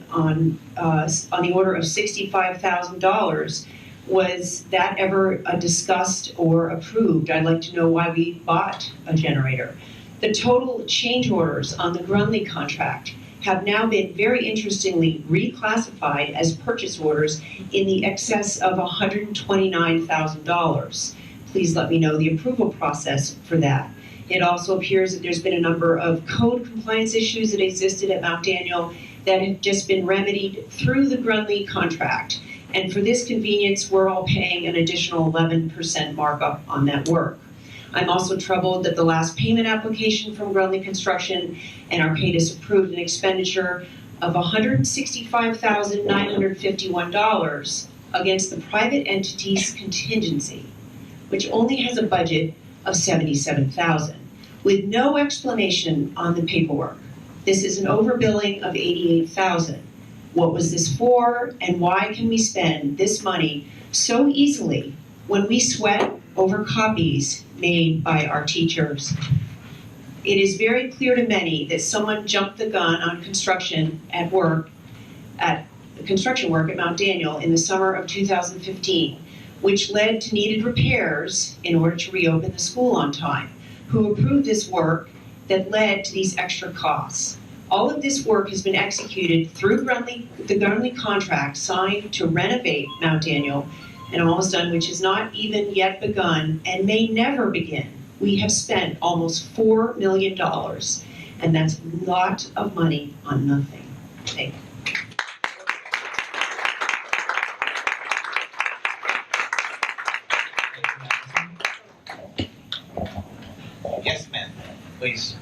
order of $65,000, was that ever discussed or approved? I'd like to know why we bought a generator. The total change orders on the Grundley contract have now been very interestingly reclassified as purchase orders in the excess of $129,000. Please let me know the approval process for that. It also appears that there's been a number of code compliance issues that existed at Mount Daniel that have just been remedied through the Grundley contract. And for this convenience, we're all paying an additional 11% markup on that work. I'm also troubled that the last payment application from Grundley Construction and our pay has approved an expenditure of $165,951 against the private entity's contingency, which only has a budget of $77,000, with no explanation on the paperwork. This is an overbilling of $88,000. What was this for, and why can we spend this money so easily when we sweat over copies made by our teachers? It is very clear to many that someone jumped the gun on construction work at Mount Daniel in the summer of 2015, which led to needed repairs in order to reopen the school on time. Who approved this work that led to these extra costs? All of this work has been executed through the Grundley contract signed to renovate Mount Daniel, and I'm almost done, which has not even yet begun and may never begin. We have spent almost $4 million, and that's a lot of money on nothing. Thank you. Yes, ma'am, please.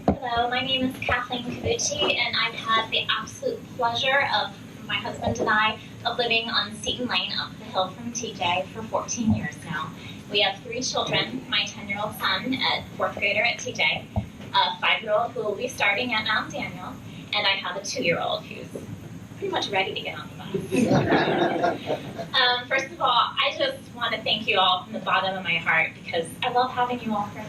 Hello, my name is Kathleen Cavucci, and I've had the absolute pleasure of my husband and I of living on Seton Lane up the hill from TJ for 14 years now. We have 3 children, my 10-year-old son at 4th grader at TJ, a 5-year-old who will be starting at Mount Daniel, and I have a 2-year-old who's pretty much ready to get on the bus. First of all, I just want to thank you all from the bottom of my heart because I love having you all for me.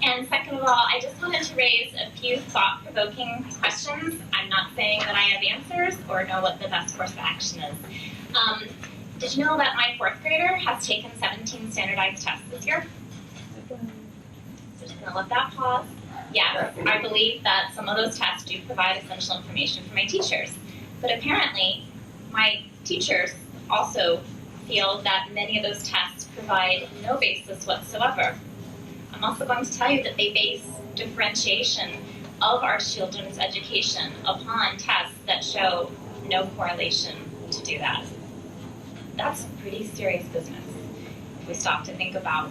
And second of all, I just wanted to raise a few thought-provoking questions. I'm not saying that I have answers or know what the best course of action is. Did you know that my 4th grader has taken 17 standardized tests this year? So just gonna let that pause. Yes, I believe that some of those tests do provide essential information for my teachers. But apparently, my teachers also feel that many of those tests provide no basis whatsoever. I'm also going to tell you that they base differentiation of our children's education upon tests that show no correlation to do that. That's pretty serious business if we stop to think about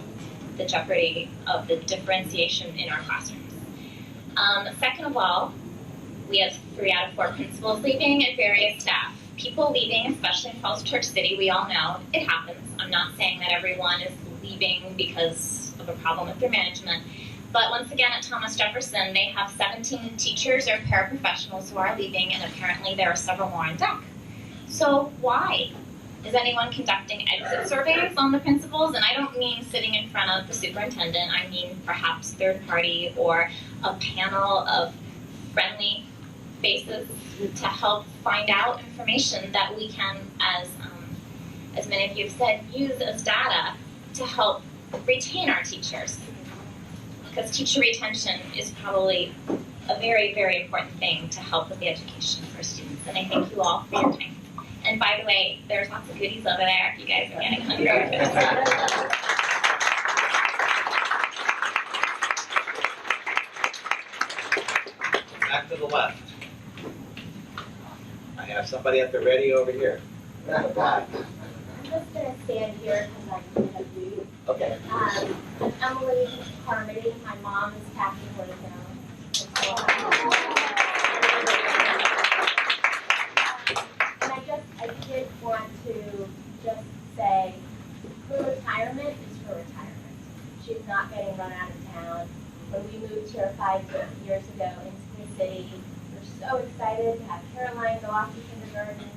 the jeopardy of the differentiation in our classrooms. Second of all, we have 3 out of 4 principals leaving and various staff. People leaving, especially in Falls Church City, we all know it happens. I'm not saying that everyone is leaving because of a problem with their management. But once again, at Thomas Jefferson, they have 17 teachers or paraprofessionals who are leaving, and apparently there are several more on deck. So why? Is anyone conducting exit surveys on the principals? And I don't mean sitting in front of the superintendent. I mean perhaps third party or a panel of friendly faces to help find out information that we can, as many of you have said, use as data to help retain our teachers. Because teacher retention is probably a very, very important thing to help with the education for students. And I thank you all for your time. And by the way, there's lots of goodies over there if you guys are getting hungry. Back to the left. I have somebody at the ready over here. I'm just going to stand here because I need a food. Okay. I'm Emily Carmody. My mom is Kathy Hoytown. I did want to just say her retirement is her retirement. She's not getting run out of town. When we moved here 5 years ago into the city, we were so excited to have Caroline go off to kindergarten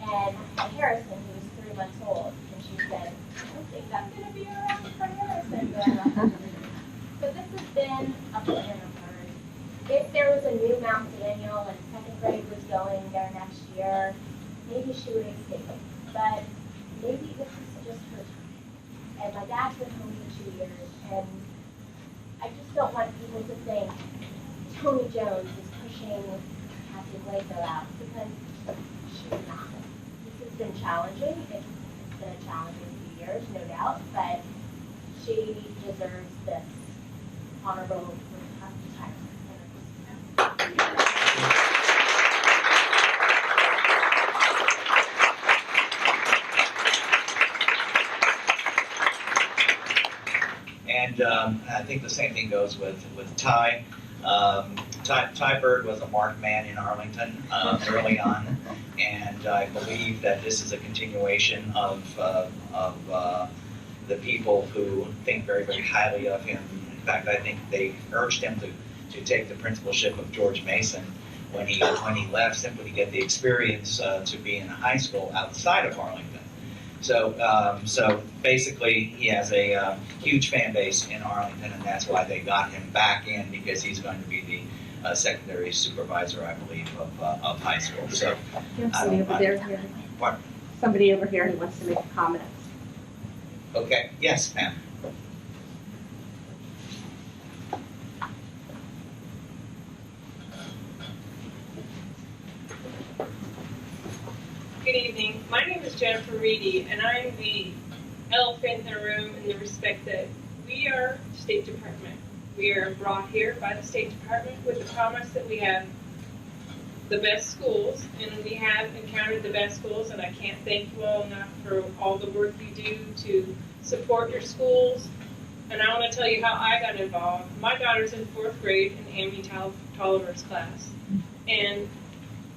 and Harrison, who was 3 months old. And she said, I don't think I'm going to be around for Harrison. But this has been a pleasure of hers. If there was a new Mount Daniel and 2nd grade was going there next year, maybe she would escape, but maybe this is just her time. And my dad's been home for 2 years, and I just don't want people to think Tony Jones is pushing Kathy Blanco out, because she's not. This has been challenging. It's been a challenging few years, no doubt, but she deserves this honorable retirement. And I think the same thing goes with Ty. Ty Bird was a marked man in Arlington early on, and I believe that this is a continuation of the people who think very, very highly of him. In fact, I think they urged him to take the principalship of George Mason when he left, simply to get the experience to be in a high school outside of Arlington. So basically, he has a huge fan base in Arlington, and that's why they got him back in, because he's going to be the secondary supervisor, I believe, of high school. So somebody over there. Pardon? Somebody over here who wants to make a comment. Okay. Yes, ma'am. Good evening. My name is Jennifer Reedy, and I'm the elephant in the room in the respect that we are State Department. We are brought here by the State Department with the promise that we have the best schools, and we have encountered the best schools, and I can't thank you all enough for all the work you do to support your schools. And I want to tell you how I got involved. My daughter's in 4th grade in Amy Tolliver's class, and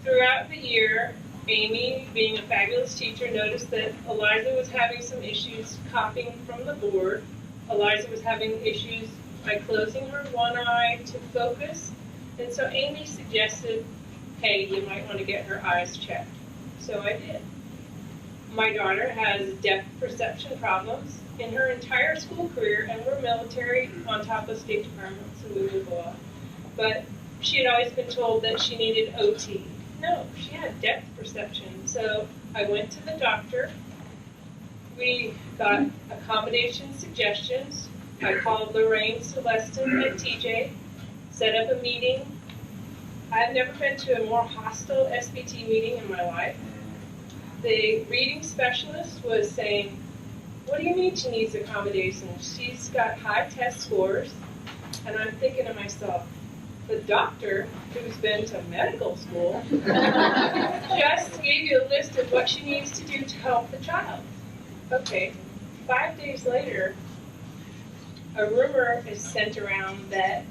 throughout the year, Amy, being a fabulous teacher, noticed that Eliza was having some issues copying from the board. Eliza was having issues by closing her one eye to focus. And so Amy suggested, hey, you might want to get her eyes checked. So I did. My daughter has depth perception problems in her entire school career, and we're military on top of State Department, so we move a lot. But she had always been told that she needed OT. No, she had depth perception. So I went to the doctor. We got accommodation suggestions. I called Lorraine Celestin at TJ, set up a meeting. I've never been to a more hostile SBT meeting in my life. The reading specialist was saying, what do you mean she needs accommodations? She's got high test scores. And I'm thinking to myself, the doctor, who's been to medical school, just gave you a list of what she needs to do to help the child. Okay, 5 days later, a rumor is sent around that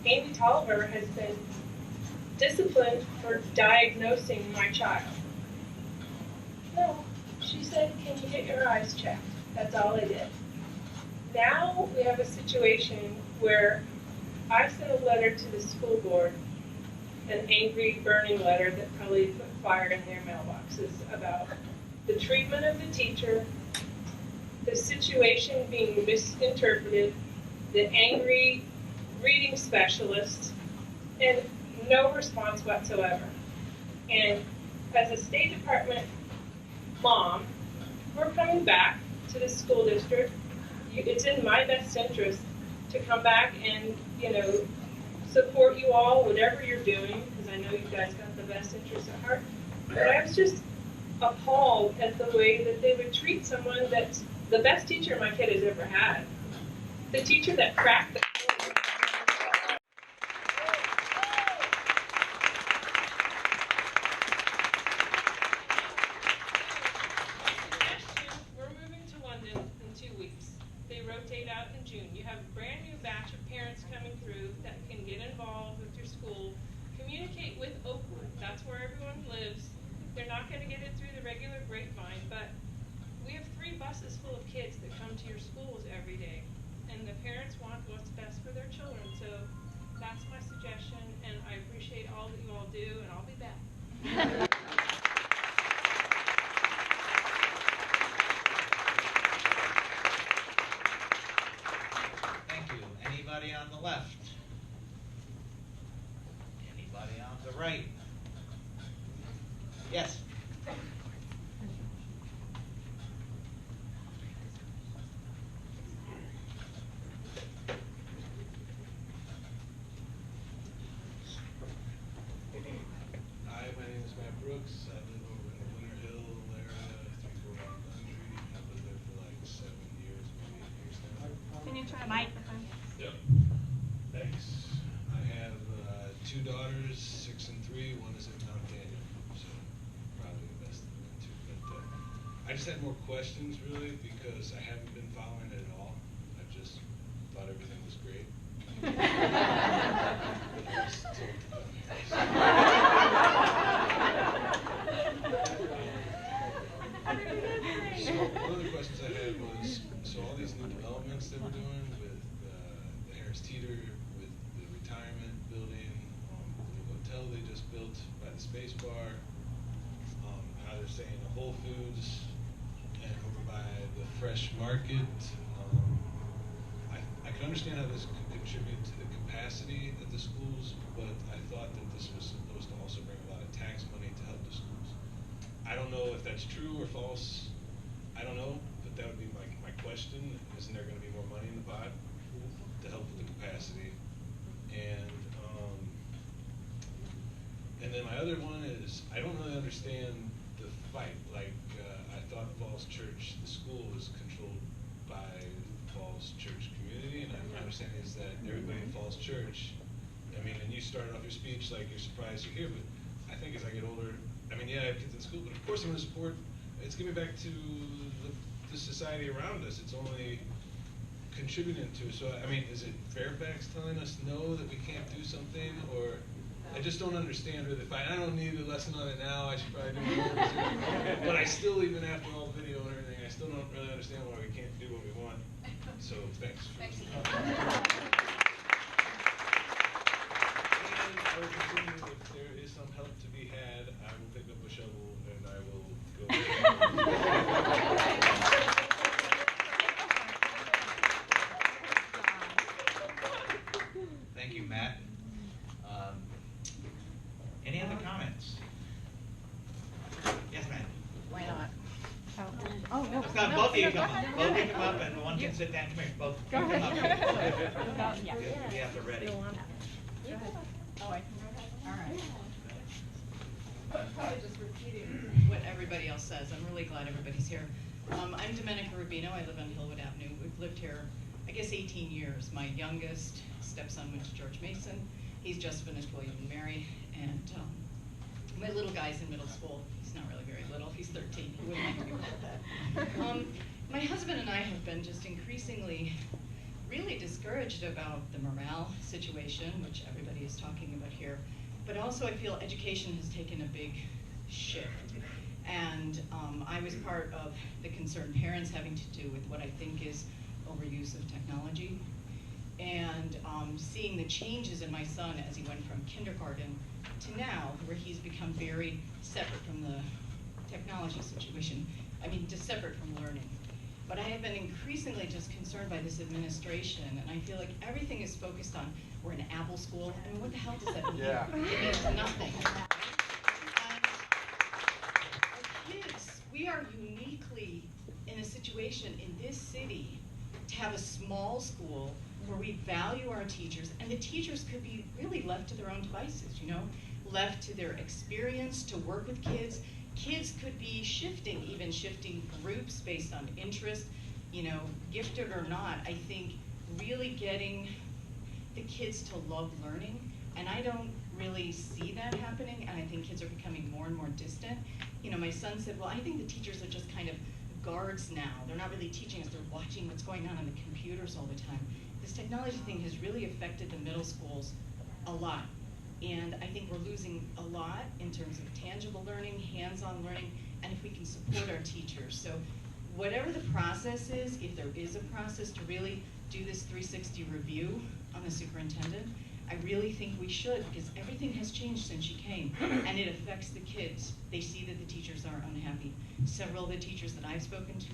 Amy Tolliver has been disciplined for diagnosing my child. No, she said, can you get your eyes checked? That's all I did. Now we have a situation where I sent a letter to the school board, an angry, burning letter that probably put fire in their mailboxes about the treatment of the teacher, the situation being misinterpreted, the angry reading specialist, and no response whatsoever. And as a State Department mom, we're coming back to the school district. It's in my best interest to come back and, support you all, whatever you're doing, because I know you guys got the best interests at heart. But I was just appalled at the way that they would treat someone that's the best teacher my kid has ever had. The teacher that cracked the we're moving to London in 2 weeks. They rotate out in June. You have a brand new batch of parents coming through that can get involved with your school. Communicate with Oakwood. That's where everyone lives. They're not going to get it through the regular grapevine, but we have 3 buses full of kids that come to your schools every day. And the parents want what's best for their children. So that's my suggestion, and I appreciate all that you all do, and I'll be back. Anybody on the left? Anybody on the right? Yes. Hi, my name is Matt Brooks. I live over in the Winter Hill area, 341 Country. I've lived there for like 7 years, maybe 8 years now. Can you try a microphone? Yep. Thanks. I have 2 daughters, 6 and 3. One is in Mount Daniel, so probably the best of them too. But I just had more questions really because I haven't been following it at all. I just thought everything was great. So one of the questions I had was, so all these new developments that we're doing with the Harris Teeter, with the retirement building, the new hotel they just built by the Space Bar, how they're saying the Whole Foods, and over by the Fresh Market. I can understand how this could contribute to the capacity of the schools, but I thought that this was supposed to also bring a lot of tax money to help the schools. I don't know if that's true or false. I don't know, but that would be my question. Isn't there going to be more money in the pot to help with the capacity? And then my other one is, I don't really understand the fight. Like, I thought Falls Church, the school, was controlled by the Falls Church community, and my understanding is that everybody in Falls Church, I mean, and you started off your speech like you're surprised you're here, but I think as I get older, I mean, yeah, I have kids in school, but of course I'm going to support. It's giving back to the society around us. It's only contributing to. So, I mean, is it Fairfax telling us no, that we can't do something, or I just don't understand really the fight. I don't need a lesson on it now. I should probably do more research. But I still, even after all the video and everything, I still don't really understand why we can't do what we want. So, thanks. And I will continue, if there is some help to be had, I will pick up a shovel and I will go. Thank you, Matt. Any other comments? Yes, ma'am. Why not? Oh, no. Let's have both of you come up. Both of you come up, and one can sit down. Come here. Both. Go Come up ahead. here. Yeah. We have to ready. Go ahead. Oh, I can go ahead. All right. I'm probably just repeating what everybody else says. I'm really glad everybody's here. I'm Domenica Rubino. I live on Hillwood Avenue. We've lived here, I guess, 18 years. My youngest stepson went to George Mason. He's just finished William and Mary. And my little guy's in middle school. He's not really very little. He's 13. He wouldn't like to be called that. My husband and I have been just increasingly really discouraged about the morale situation, which everybody is talking about here. But also I feel education has taken a big shift. And I was part of the Concerned Parents having to do with what I think is overuse of technology. And seeing the changes in my son as he went from kindergarten to now, where he's become very separate from the technology situation. I mean, just separate from learning. But I have been increasingly just concerned by this administration, and I feel like everything is focused on, we're an Apple school. I mean, what the hell does that mean? Yeah. It means nothing. And our kids, we are uniquely in a situation in this city to have a small school where we value our teachers, and the teachers could be really left to their own devices, you know, left to their experience to work with kids. Kids could be even shifting groups based on interest, you know, gifted or not. I think really getting the kids to love learning, and I don't really see that happening, and I think kids are becoming more and more distant. You know, my son said, well, I think the teachers are just kind of guards now. They're not really teaching us, they're watching what's going on the computers all the time. This technology thing has really affected the middle schools a lot. And I think we're losing a lot in terms of tangible learning, hands-on learning, and if we can support our teachers. So whatever the process is, if there is a process to really do this 360 review on the superintendent, I really think we should, because everything has changed since she came, and it affects the kids. They see that the teachers are unhappy. Several of the teachers that I've spoken to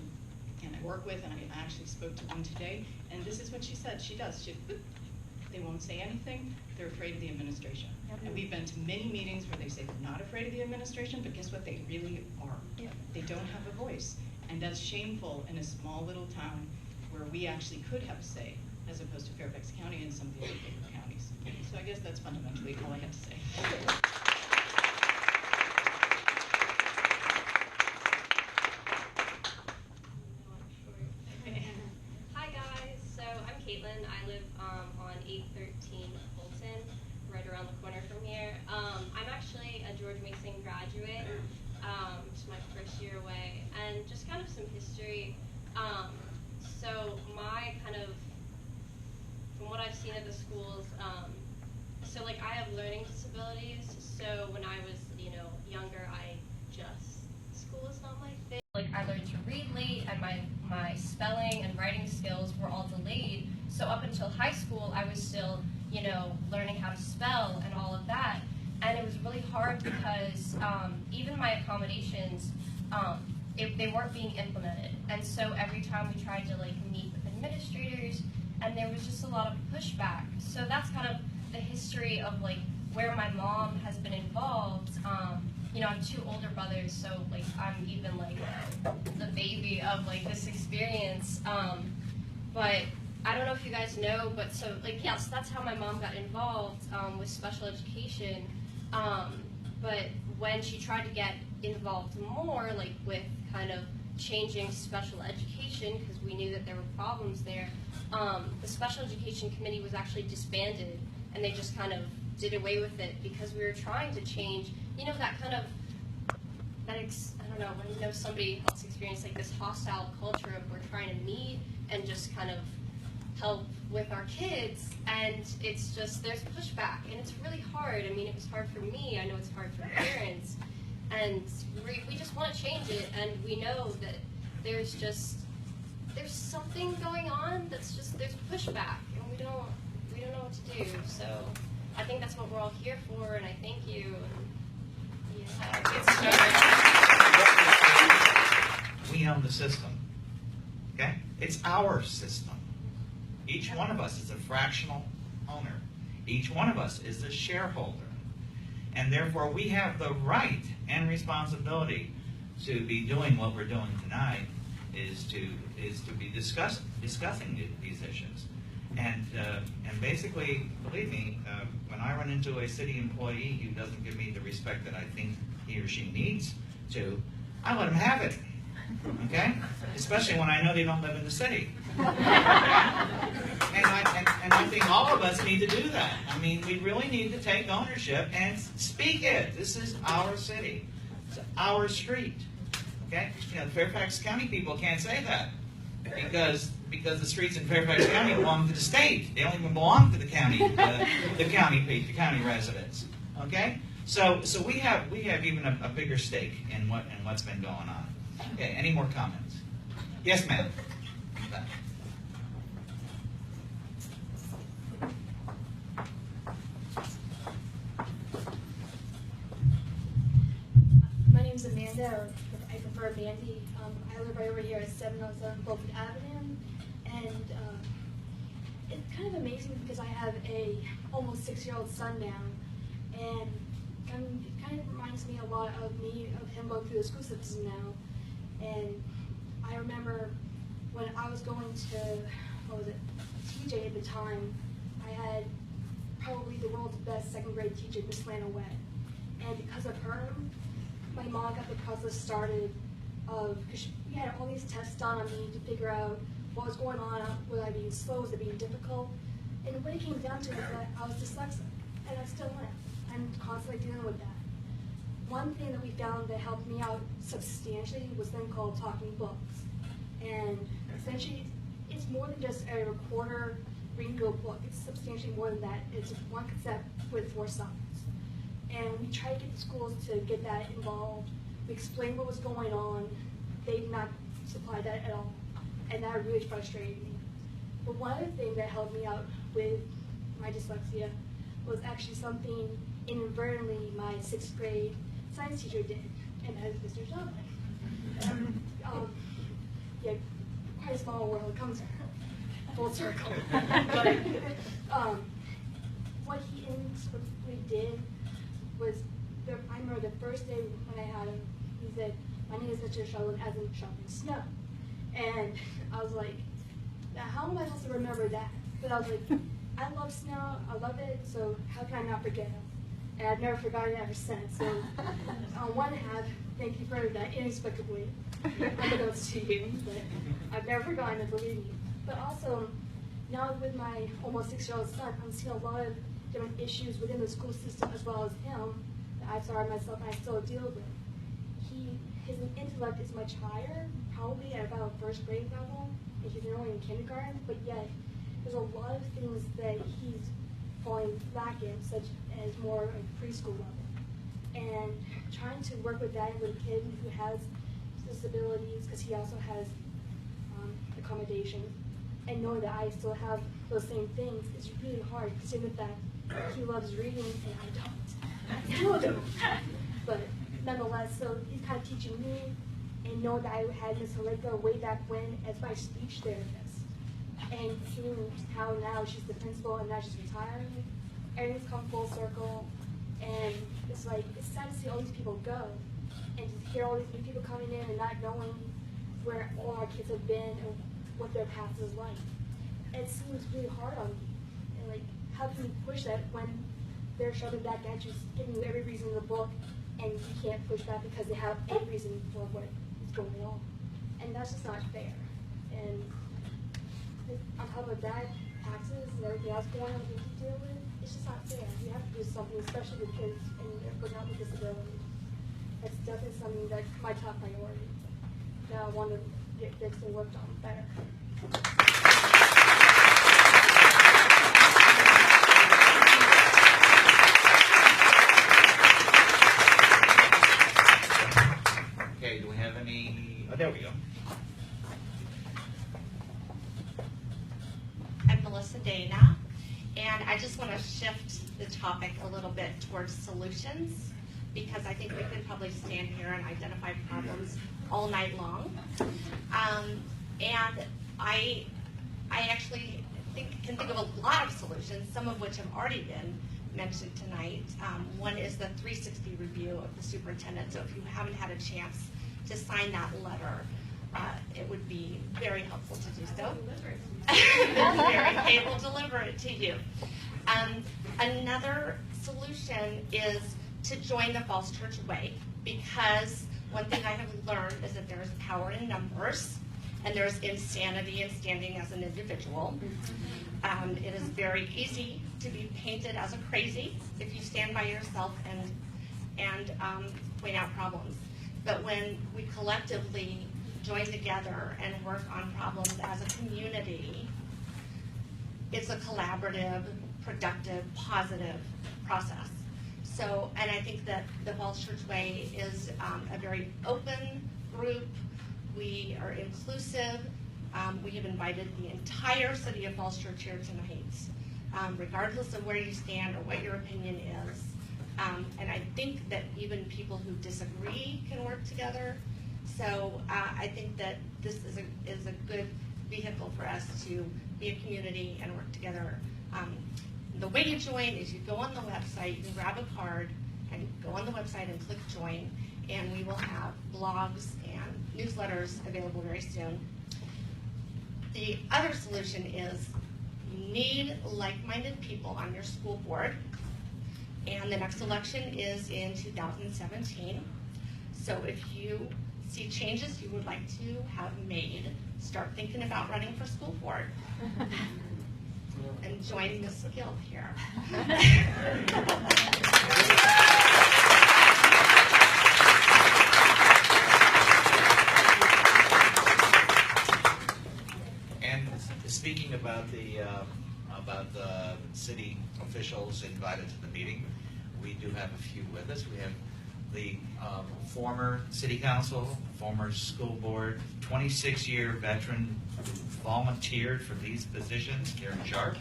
and I work with, and I actually spoke to one today, and this is what she said. She does. They won't say anything. They're afraid of the administration. And we've been to many meetings where they say they're not afraid of the administration, but guess what? They really are. They don't have a voice. And that's shameful in a small little town where we actually could have a say, as opposed to Fairfax County and some of the other bigger counties. So I guess that's fundamentally all I have to say. Hi guys, so I'm Caitlin. I live on 813 Fulton, right around the corner from here. I'm actually a George Mason graduate. It's my first year away, and just kind of some history. So my kind of, from what I've seen at the schools, So like I have learning disabilities, so when I was, younger, school is not my thing. Like I learned to read late and my spelling and writing skills were all delayed. So up until high school, I was still, learning how to spell and all of that. And it was really hard because even my accommodations, they weren't being implemented. And so every time we tried to meet with administrators, and there was just a lot of pushback. So that's kind of the history of where my mom has been involved. I have two older brothers, so I'm even the baby of this experience. But I don't know if you guys know, but so yes, that's how my mom got involved with special education. But when she tried to get involved more, with kind of changing special education, because we knew that there were problems there, the special education committee was actually disbanded, and they just kind of did away with it because we were trying to change, that kind of, I don't know, when somebody else experienced this hostile culture of we're trying to meet and just kind of help with our kids, and it's just, there's pushback, and it's really hard. I mean, it was hard for me, I know it's hard for parents, and we just want to change it, and we know that there's something going on that's just, there's pushback, and we don't know what to do, so I think that's what we're all here for, and I thank you. We own the system, okay? It's our system. Each one of us is a fractional owner. Each one of us is a shareholder. And therefore, we have the right and responsibility to be doing what we're doing tonight, is to be discussing these issues. And basically, believe me, when I run into a city employee who doesn't give me the respect that I think he or she needs to, I let him have it, okay? Especially when I know they don't live in the city. And I think all of us need to do that. I mean, we really need to take ownership and speak it. This is our city. It's our street, okay? The Fairfax County people can't say that because the streets in Fairfax County belong to the state. They don't even belong to the county, the county residents. Okay, so we have even a bigger stake in what's been going on. Okay, any more comments? Yes, ma'am. My name's Amanda, or I prefer Mandy. I live right over here at 707 Fulton Avenue, and it's kind of amazing because I have a almost 6-year-old son now, and it kind of reminds me a lot of him going through the school system now. And I remember when I was going to, TJ at the time, I had probably the world's best second grade teacher, Miss Lana Wett. And because of her, my mom got the process started because we had all these tests done on me to figure out what was going on, was I being slow, was it being difficult? And when it came down to it, that I was dyslexic, and I still am. I'm constantly dealing with that. One thing that we found that helped me out substantially was then called Talking Books. And essentially, it's more than just a recorder, reading a book. It's substantially more than that. It's one cassette with 4 songs. And we tried to get the schools to get that involved. We explained what was going on. They did not supply that at all. And that really frustrated me. But one other thing that helped me out with my dyslexia was actually something inadvertently my 6th grade science teacher did, and that is Mr. Dominic. Yeah, quite a small world. It comes full circle. But what he inexplicably did was, I remember the first day when I had him, he said, "My name is Mr. Sheldon, as in shoveling snow." And I was like, now how am I supposed to remember that? But I was like, I love snow, I love it, so how can I not forget him? And I've never forgotten it ever since. So on one hand, thank you for that inexplicably, unbeknownst to you, but I've never forgotten it, believe me. But also, now with my almost 6-year-old son, I'm seeing a lot of different issues within the school system as well as him that I saw myself and I still deal with. His intellect is much higher, probably at about 1st grade level, and he's only in kindergarten, but yet there's a lot of things that he's falling lacking, such as more like preschool level. And trying to work with that with a kid who has disabilities, because he also has accommodations, and knowing that I still have those same things is really hard, considering the fact that he loves reading and I don't. I still don't. But nonetheless, so he's kind of teaching me, and knowing that I had Miss Haleka way back when as my speech therapist, and seeing how now she's the principal and now she's retiring, everything's come full circle, and it's like, it's sad to see all these people go, and to hear all these new people coming in and not knowing where all our kids have been and what their path is like. It seems really hard on me. And like, how can you push that when they're shoving back at you, giving you every reason in the book, and you can't push back because they have any reason for what is going on? And that's just not fair. And on top of that, taxes and everything else going on that we have to deal with, it's just not fair. We have to do something, especially with kids and without with disabilities. That's definitely something that's my top priority that I want to get fixed and worked on better. Okay, do we have any? Oh, there we go. I'm Melissa Dana, and I just want to shift the topic a little bit towards solutions, because I think we can probably stand here and identify problems all night long. And I actually can think of a lot of solutions, some of which have already been mentioned tonight. One is the 360 review of the superintendent. So if you haven't had a chance to sign that letter, it would be very helpful to do so. They will deliver it to you. Another solution is to join the Falls Church Way, because one thing I have learned is that there is power in numbers, and there's insanity in standing as an individual. It is very easy to be painted as a crazy if you stand by yourself and point out problems. But when we collectively join together and work on problems as a community, it's a collaborative, productive, positive process. So, and I think that the Falls Church Way is a very open group. We are inclusive. We have invited the entire city of Falls Church here tonight, regardless of where you stand or what your opinion is. And I think that even people who disagree can work together. So I think that this is a good vehicle for us to be a community and work together. The way you join is you go on the website, you can grab a card and go on the website and click join, and we will have blogs and newsletters available very soon. The other solution is you need like-minded people on your school board, and the next election is in 2017. So if you see changes you would like to have made, start thinking about running for school board. And join Ms. Gill here. And speaking about the city officials invited to the meeting, we do have a few with us. We have the former city council, former school board, 26-year veteran who volunteered for these positions, Karen Sharp.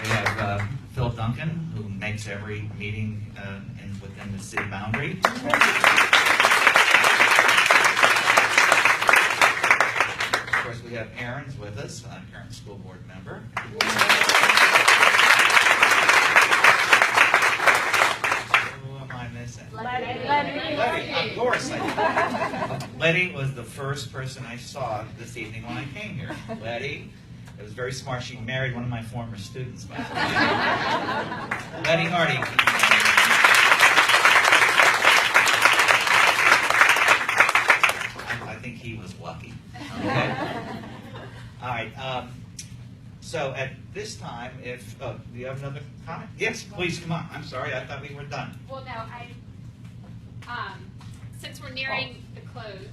We have Phil Duncan, who makes every meeting within the city boundary. Of course, we have Aaron's with us, a current school board member. Who am I missing? Letty, of course I did. Letty was the first person I saw this evening when I came here. Letty, it was very smart. She married one of my former students, by the way. Letty Hardy. I think he was lucky. Okay. All right. So at this time, if do you have another comment? Yes, please come on. I'm sorry, I thought we were done. Well, no, since we're nearing the close,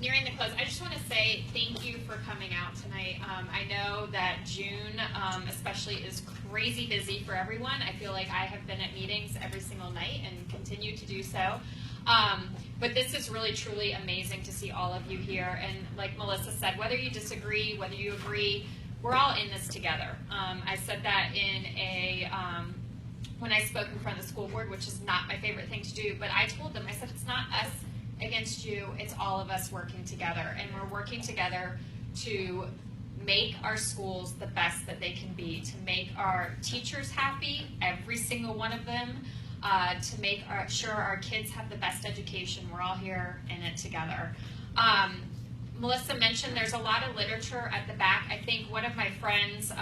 Nearing the close, I just want to say thank you for coming out tonight. I know that June especially is crazy busy for everyone. I feel like I have been at meetings every single night and continue to do so. But this is really, truly amazing to see all of you here. And like Melissa said, whether you disagree, whether you agree, we're all in this together. I said that in when I spoke in front of the school board, which is not my favorite thing to do, but I told them, I said, it's not us against you, it's all of us working together. And we're working together to make our schools the best that they can be, to make our teachers happy, every single one of them, to make sure our kids have the best education. We're all here in it together. Melissa mentioned there's a lot of literature at the back. I think one of my friends,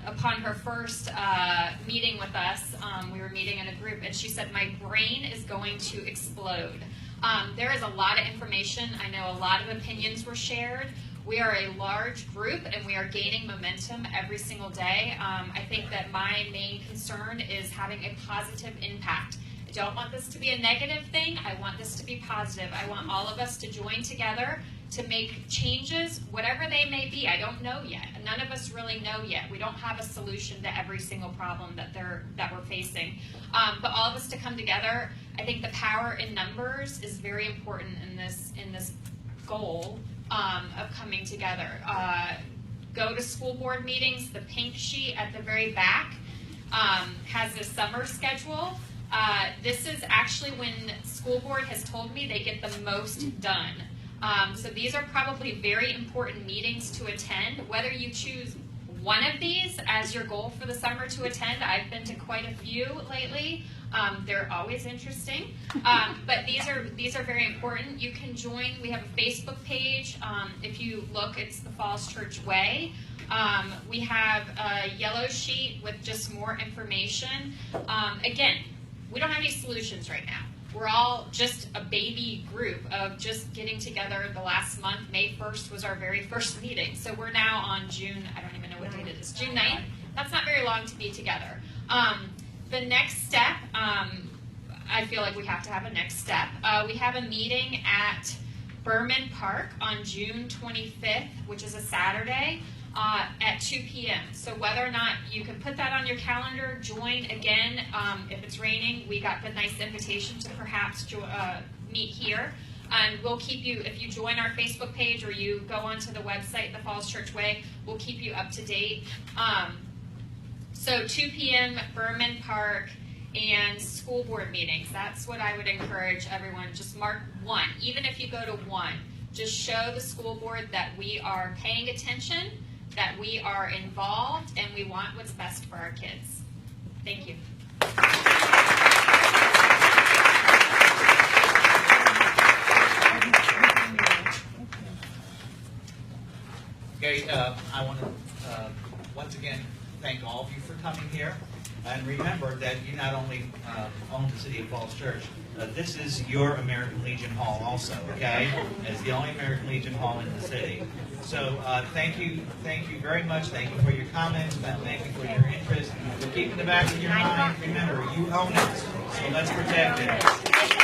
upon her first meeting with us, we were meeting in a group, and she said, my brain is going to explode. There is a lot of information. I know a lot of opinions were shared. We are a large group, and we are gaining momentum every single day. I think that my main concern is having a positive impact. I don't want this to be a negative thing. I want this to be positive. I want all of us to join together to make changes, whatever they may be. I don't know yet. None of us really know yet. We don't have a solution to every single problem that we're facing. But all of us to come together, I think the power in numbers is very important in this goal of coming together. Go to school board meetings. The pink sheet at the very back has a summer schedule. This is actually when school board has told me they get the most done. So these are probably very important meetings to attend. Whether you choose one of these as your goal for the summer to attend, I've been to quite a few lately. They're always interesting, but these are very important. You can join. We have a Facebook page. If you look, it's the Falls Church Way. We have a yellow sheet with just more information. Again, we don't have any solutions right now. We're all just a baby group of just getting together the last month. May 1st was our very first meeting. So we're now on June, I don't even know what date it is, June 9th. That's not very long to be together. The next step, I feel like we have to have a next step. We have a meeting at Berman Park on June 25th, which is a Saturday, at 2 p.m. So whether or not you can put that on your calendar, join again. If it's raining, we got the nice invitation to perhaps meet here. And we'll keep you, if you join our Facebook page or you go onto the website, the Falls Church Way, we'll keep you up to date. So 2 p.m. Berman Park and school board meetings. That's what I would encourage everyone. Just mark one. Even if you go to one, just show the school board that we are paying attention, that we are involved, and we want what's best for our kids. Thank you. Okay, I want to once again thank all of you for coming here. And remember that you not only own the City of Falls Church, this is your American Legion Hall also, okay? It's the only American Legion Hall in the city. So thank you very much. Thank you for your comments. Thank you for your interest. But keep in the back of your mind, remember, you own it. So let's protect it.